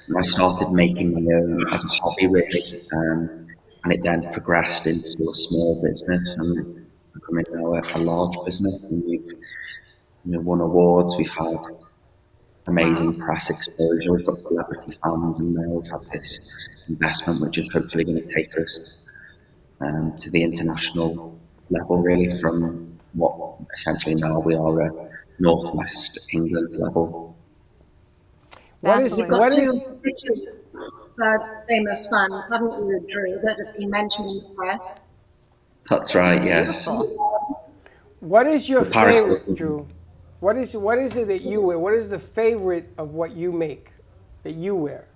and I started making my own as a hobby, really. And it then progressed into a small business and becoming now a large business. And we've won awards. We've had amazing press exposure. We've got celebrity fans, and now we've had this investment, which is hopefully going to take us to the international level, really, from what essentially now we are a Northwest England level. You've got two famous fans, haven't you, Drew, that have been mentioned in the press? That's right, yes. What is your The Paris favorite, Hilton. Drew? What is it that you wear? What is the favorite of what you make that you wear?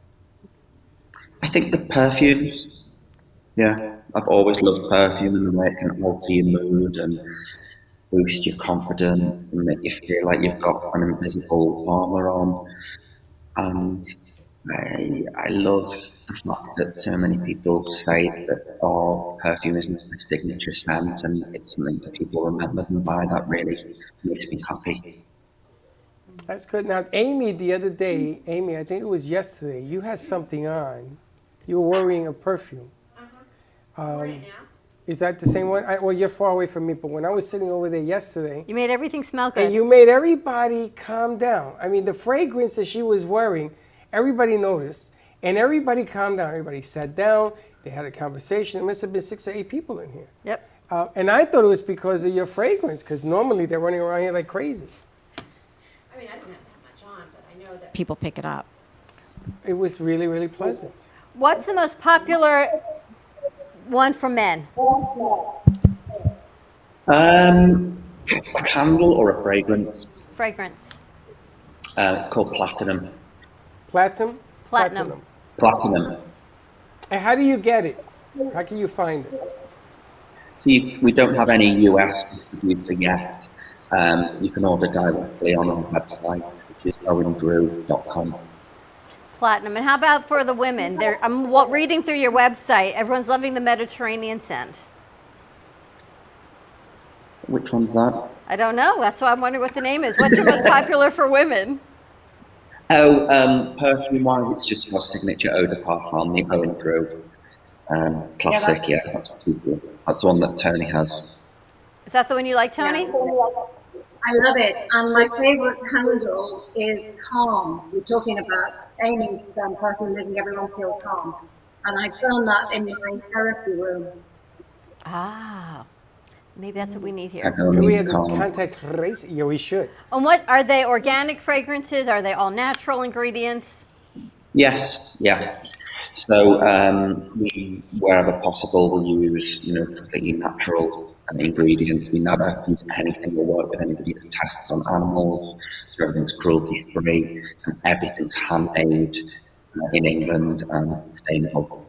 I think the perfumes. Yeah, I've always loved perfume and the way it can alter your mood and boost your confidence and make you feel like you've got an invisible armor on. And I love the fact that so many people say that our perfume isn't a signature scent, and it's something that people remember them by. That really makes me happy. That's good. Now, Amy, the other day, I think it was yesterday, you had something on. You were wearing a perfume. Right now? Is that the same one? Well, you're far away from me, but when I was sitting over there yesterday, You made everything smell good. and you made everybody calm down. I mean, the fragrance that she was wearing, everybody noticed, and everybody calmed down. Everybody sat down. They had a conversation. There must have been 6 or 8 people in here. Yep. And I thought it was because of your fragrance, because normally they're running around here like crazy. I mean, I don't have that much on, but I know that people pick it up. It was really, really pleasant. What's the most popular one for men? A candle or a fragrance? Fragrance. It's called Platinum. Platinum? Platinum. Platinum. And how do you get it? How can you find it? So we don't have any US distributor yet. You can order directly on our website, which is owendrew.com. Platinum. And how about for the women? I'm reading through your website. Everyone's loving the Mediterranean scent. Which one's that? I don't know. That's why I'm wondering what the name is. What's your most popular for women? Perfume-wise, it's just our signature eau de parfum, the Owen Drew classic. Yeah, that's the one that Toni has. Is that the one you like, Toni? I love it. And my favorite candle is Calm. You're talking about Amy's perfume making everyone feel calm. And I found that in my therapy room. Ah, maybe that's what we need here. We had contact race. Yeah, we should. And what are they? Organic fragrances? Are they all natural ingredients? Yes, yeah. So we, wherever possible, we'll use completely natural ingredients. We never use anything or work with anybody that tests on animals. So everything's cruelty free and everything's handmade in England and sustainable.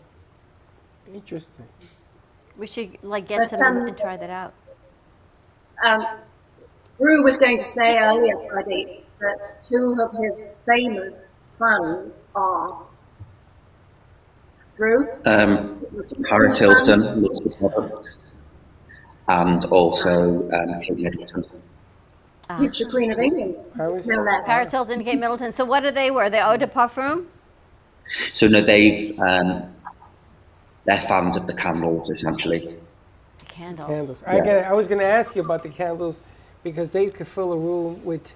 Interesting. We should get But, some and try that out. Drew was going to say earlier, Freddie, that two of his famous fans are Drew. Paris Hilton loves the product, and also Kate Middleton. Future Queen of England, no less. Paris Hilton, Kate Middleton. So what are they? Were they eau de parfum? So no, they're fans of the candles essentially. Candles. I was going to ask you about the candles because they could fill a room with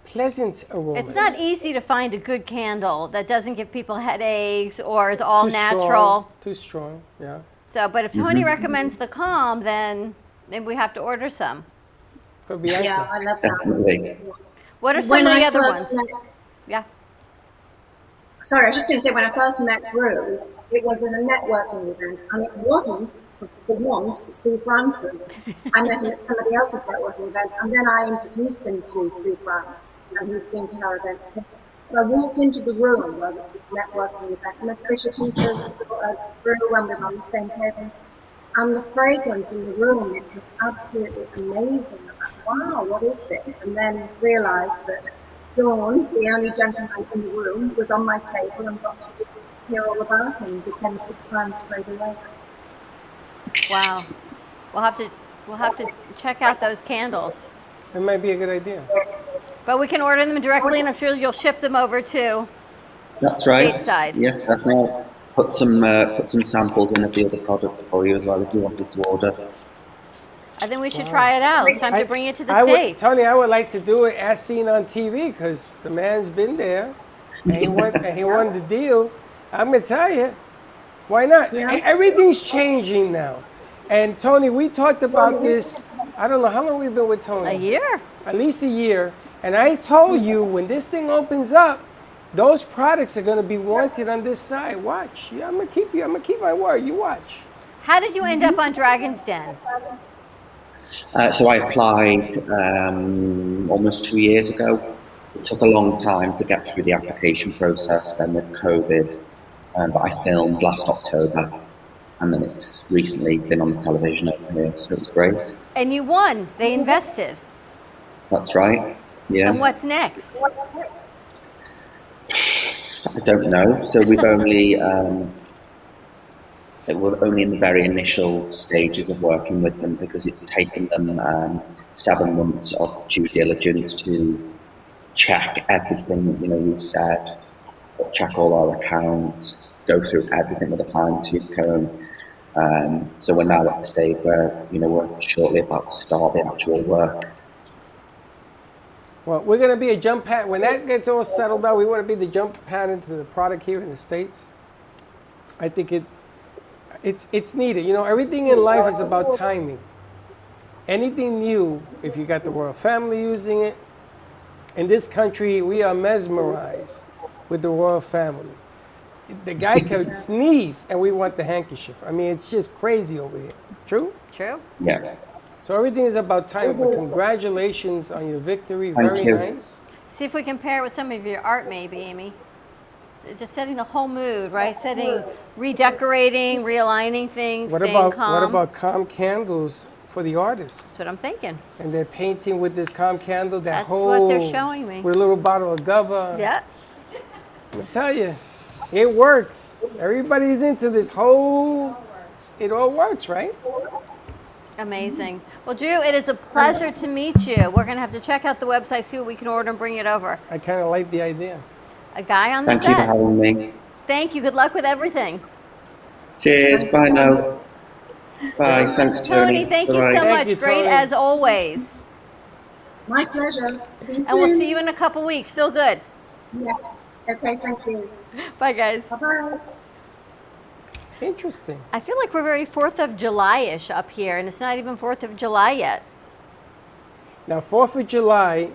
pleasant aroma. It's not easy to find a good candle that doesn't give people headaches or is all Too natural. Strong, too strong, yeah. So, but if Toni recommends the Calm, then we have to order some. Yeah, I love that. Definitely. What are some When of the I other first ones? met- Yeah. Sorry, I was just going to say, when I first met Drew, it was at a networking event, and it wasn't, for once, Sue Francis. I met him at somebody else's networking event, and then I introduced him to Sue Francis, and he's been to her events since. But I walked into the room where this networking event, and Trisha Peters, Drew, when we were on the same table, and the fragrance in the room is just absolutely amazing. I was like, wow, what is this? And then realised that Dawn, the only gentleman in the room, was on my table and got to hear all about him, became a big fan straight away. Wow. We'll have to check out those candles. It might be a good idea. But we can order them directly, and I'm sure you'll ship them over to That's right. stateside. Yes, definitely. Put some samples in of the other product for you as well if you wanted to order. I think we should try it out. It's time to bring it to the States. Tony, I would like to do it as seen on TV because the man's been there and he won the deal. I'm going to tell you, why not? Yeah. Everything's changing now. And Tony, we talked about this, I don't know, how long we've been with Tony? A year. At least a year. And I told you when this thing opens up, those products are going to be wanted on this side. Watch. Yeah, I'm going to keep my word. You watch. How did you end up on Dragon's Den? So I applied almost 2 years ago. It took a long time to get through the application process, then with COVID. But I filmed last October, and then it's recently been on the television over here, so it was great. And you won. They invested. That's right. Yeah. And what's next? I don't know. So we've only we're only in the very initial stages of working with them because it's taken them 7 months of due diligence to check everything we've said, check all our accounts, go through everything with a fine-tooth comb. So we're now at the stage where we're shortly about to start the actual work. Well, we're going to be a jump pad. When that gets all settled out, we want to be the jump pad into the product here in the States. I think it's needed. Everything in life is about timing. Anything new, if you got the royal family using it, in this country, we are mesmerized with the royal family. The guy could sneeze and we want the handkerchief. I mean, it's just crazy over here. True? True. Yeah. So everything is about timing, but congratulations on your victory. Thank Very you. nice. See if we can pair it with some of your art, maybe, Amy. Just setting the whole mood, right? Redecorating, realigning things, staying calm. What about calm candles for the artists? That's what I'm thinking. And they're painting with this calm candle. That's what they're showing me. With a little bottle of Gubba. Yeah. I'm gonna tell you, it works. Everybody's into this whole. It all works, right? Amazing. Well, Drew, it is a pleasure to meet you. We're going to have to check out the website, see what we can order, and bring it over. I kind of like the idea. A guy on the Thank you for set. having me. Thank you. Good luck with everything. Cheers. Bye now. Bye. Thanks, Tony. Tony, thank you Bye-bye. so much. Great as always. My pleasure. And we'll see you in a couple weeks. Feel good. Yes. Okay, thank you. Bye, guys. Bye-bye. Interesting. I feel like we're very 4th of July-ish up here, and it's not even 4th of July yet. Now, 4th of July,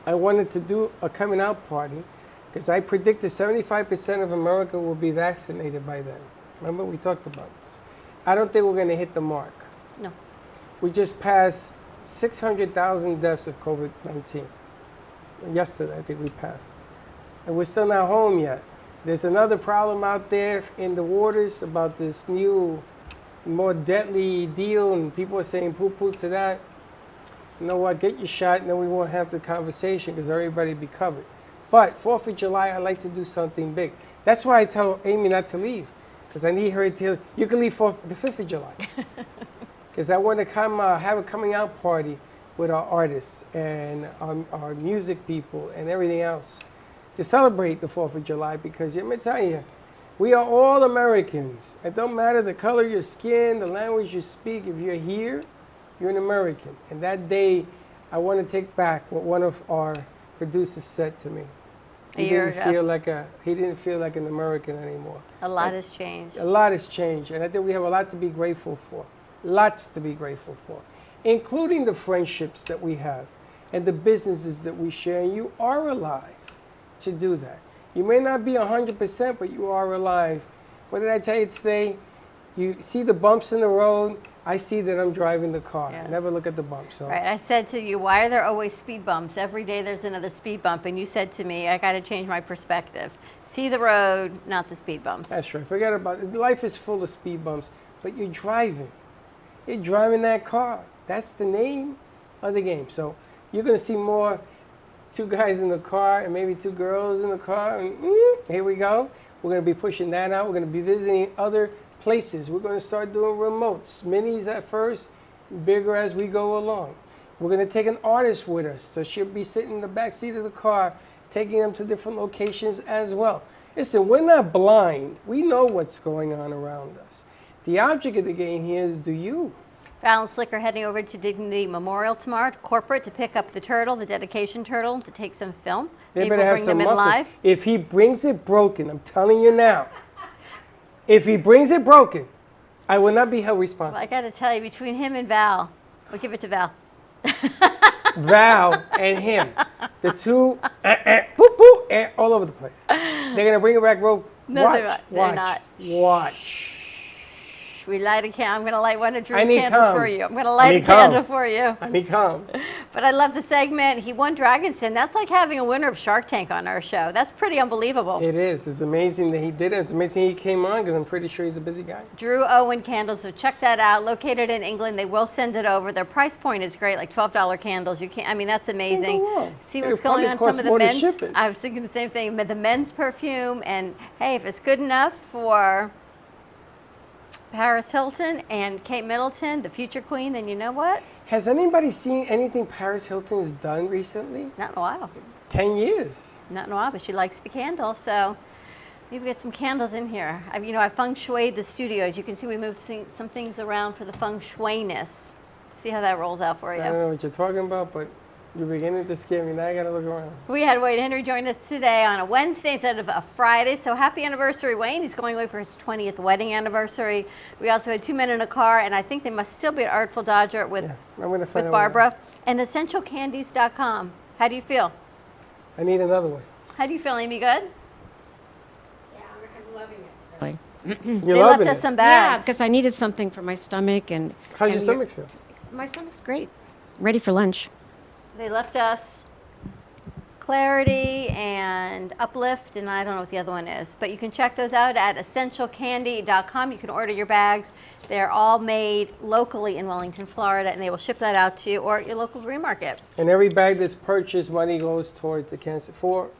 I wanted to do a coming out party because I predicted 75% of America will be vaccinated by then. Remember, we talked about this. I don't think we're going to hit the mark. No. We just passed 600,000 deaths of COVID-19. Yesterday, I think we passed. And we're still not home yet. There's another problem out there in the waters about this new more deadly deal, and people are saying poo-poo to that. You know what? Get your shot, and then we won't have the conversation because everybody be covered. But 4th of July, I like to do something big. That's why I tell Amy not to leave, because I need her to. You can leave the 5th of July, because I want to come have a coming out party with our artists and our music people and everything else to celebrate the 4th of July. Because let me tell you, we are all Americans. It don't matter the color of your skin, the language you speak. If you're here, you're an American. And that day, I want to take back what one of our producers said to me. He didn't feel like an American anymore. A lot has changed. A lot has changed, and I think we have a lot to be grateful for. Lots to be grateful for, including the friendships that we have and the businesses that we share. And you are alive to do that. You may not be 100%, but you are alive. What did I tell you today? You see the bumps in the road. I see that I'm driving the car. Yes. Never look at the bumps. So. Right. I said to you, why are there always speed bumps? Every day there's another speed bump. And you said to me, I got to change my perspective. See the road, not the speed bumps. That's right. Forget about it. Life is full of speed bumps, but you're driving. You're driving that car. That's the name of the game. So you're going to see more 2 guys in the car and maybe 2 girls in the car. And here we go. We're going to be pushing that out. We're going to be visiting other places. We're going to start doing remotes, minis at first, bigger as we go along. We're going to take an artist with us, so she'll be sitting in the back seat of the car, taking them to different locations as well. Listen, we're not blind. We know what's going on around us. The object of the game here is, do you? Val and Slicc are heading over to Dignity Memorial tomorrow, to corporate, to pick up the turtle, the dedication turtle, to take some film. They Maybe better we'll have bring some them in muscles. live. If he brings it broken, I'm telling you now, if he brings it broken, I will not be held Well, responsible. I got to tell you, between him and Val, we'll give it to Val. Val and him, the two, boop, boop, all over the place. They're going to bring it back broke. No, Watch, they're not. They're watch, not. watch. We light a candle. I'm going to light one of I Drew's need candles calm. for you. I'm going to I light a need calm. candle for you. I need calm. But I love the segment. He won Dragon's Den. That's like having a winner of Shark Tank on our show. That's pretty unbelievable. It is. It's amazing that he did it. It's amazing he came on because I'm pretty sure he's a busy guy. Drew Owen candles, so check that out. Located in England, they will send it over. Their price point is great, like $12 candles. You can't. I mean, that's amazing. See what's going on some of the men's. I was thinking the same thing. The men's perfume, and hey, if it's good enough for Paris Hilton and Kate Middleton, the future queen, then you know what? Has anybody seen anything Paris Hilton's done recently? Not in a while. 10 years. Not in a while, but she likes the candle, so maybe get some candles in here. I feng shuied the studio. As you can see, we moved some things around for the feng shui-ness. See how that rolls out for you. I don't know what you're talking about, but you're beginning to scare me. Now I got to look around. We had Wayne Henry join us today on a Wednesday instead of a Friday. So happy anniversary, Wayne. He's going away for his 20th wedding anniversary. We also had 2 men in a car, and I think they must still be at Artful Dodger with Barbara. And EssentialCandies.com. How do you feel? I need another one. How do you feel, Amy? Good? Yeah, I'm loving it. You're they left loving us it. some bags. Yeah, because I needed something for my stomach. And How's your and stomach feel? My stomach's great. Ready for lunch. They left us Clarity and Uplift, and I don't know what the other one is. But you can check those out at EssentialCandy.com. You can order your bags. They're all made locally in Wellington, Florida, and they will ship that out to you or at your local green market. And every bag that's purchased, money goes towards the cancer.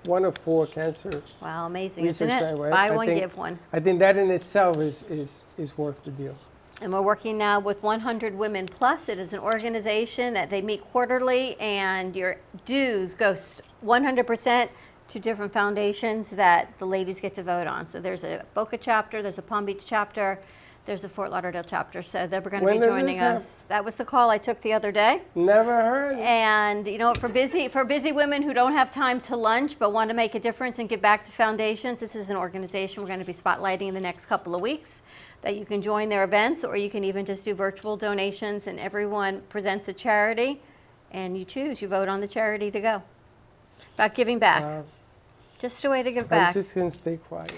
One of 4 cancer. Wow, amazing, research isn't it? site, right? Buy I one, think- give one. I think that in itself is worth the deal. And we're working now with 100 Women Plus. It is an organization that they meet quarterly, and your dues go 100% to different foundations that the ladies get to vote on. So there's a Boca chapter, there's a Palm Beach chapter, there's a Fort Lauderdale chapter. So they're going to be joining us. That was the call I took the other day. Never heard. And you know, for busy women who don't have time to lunch but want to make a difference and give back to foundations, this is an organization we're going to be spotlighting in the next couple of weeks. That you can join their events, or you can even just do virtual donations, and everyone presents a charity, and you choose. You vote on the charity to go. About giving back. Just a way to give back. I'm just going to stay quiet.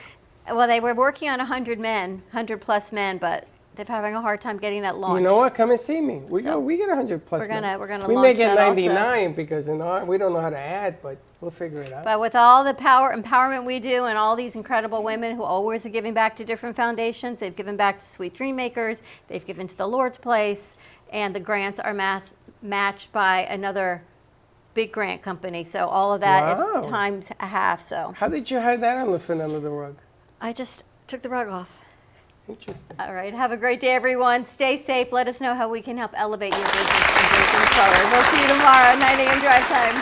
Well, they were working on 100 men, 100 plus men, but they're having a hard time getting that launched. You know what? Come and see me. We So, get 100 plus. we're gonna we launch make it that also. 99 because we don't know how to add, but we'll figure it out. But with all the empowerment we do and all these incredible women who always are giving back to different foundations, they've given back to Sweet Dream Makers, they've given to the Lord's Place, and the grants are matched by another big grant company. So all of that Wow. is times a half. So How did you hide that elephant under the rug? I just took the rug off. Interesting. All right. Have a great day, everyone. Stay safe. Let us know how we can help elevate your business and bring things forward. We'll see you tomorrow, 9 a.m. drive time.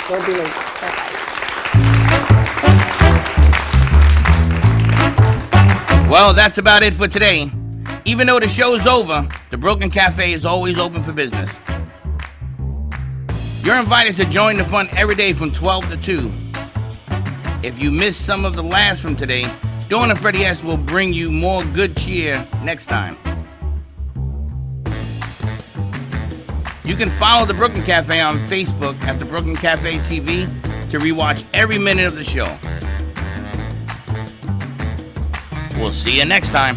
Don't be late. Bye-bye. Well, that's about it for today. Even though the show's over, the Brooklyn Cafe is always open for business. You're invited to join the fun every day from 12 to 2. If you missed some of the laughs from today, Dawn and Freddie S. will bring you more good cheer next time. You can follow the Brooklyn Cafe on Facebook at the Brooklyn Cafe TV to rewatch every minute of the show. We'll see you next time.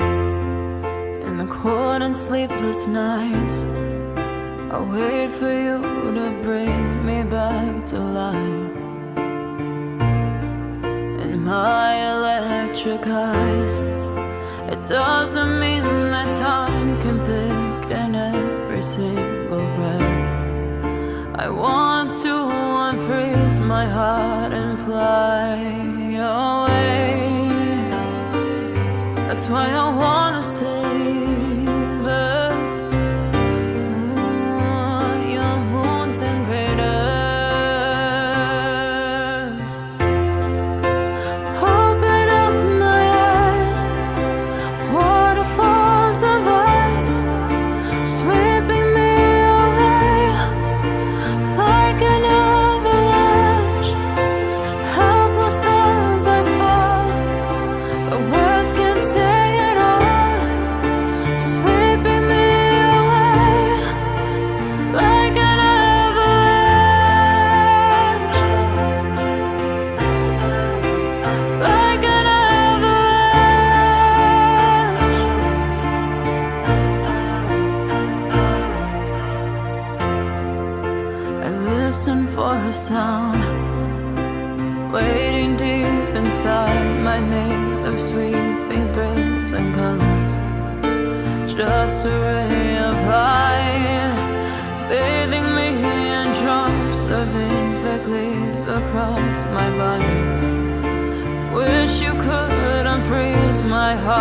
In the cold and sleepless nights, I wait for you to bring me back to life. In my electric eyes, it doesn't mean that time can thicken every single breath. I want to unfreeze my heart and fly away. That's why I wanna save it. And craters, open up my eyes, waterfalls of ice, sweeping me away like an avalanche, helpless as I fall, the words can't say it all, sweeping me away like an for a sound, waiting deep inside my maze of sweeping thrills and colors. Just a ray of light, bathing me in drops of ink that gleams across my body. Wish you could unfreeze my heart.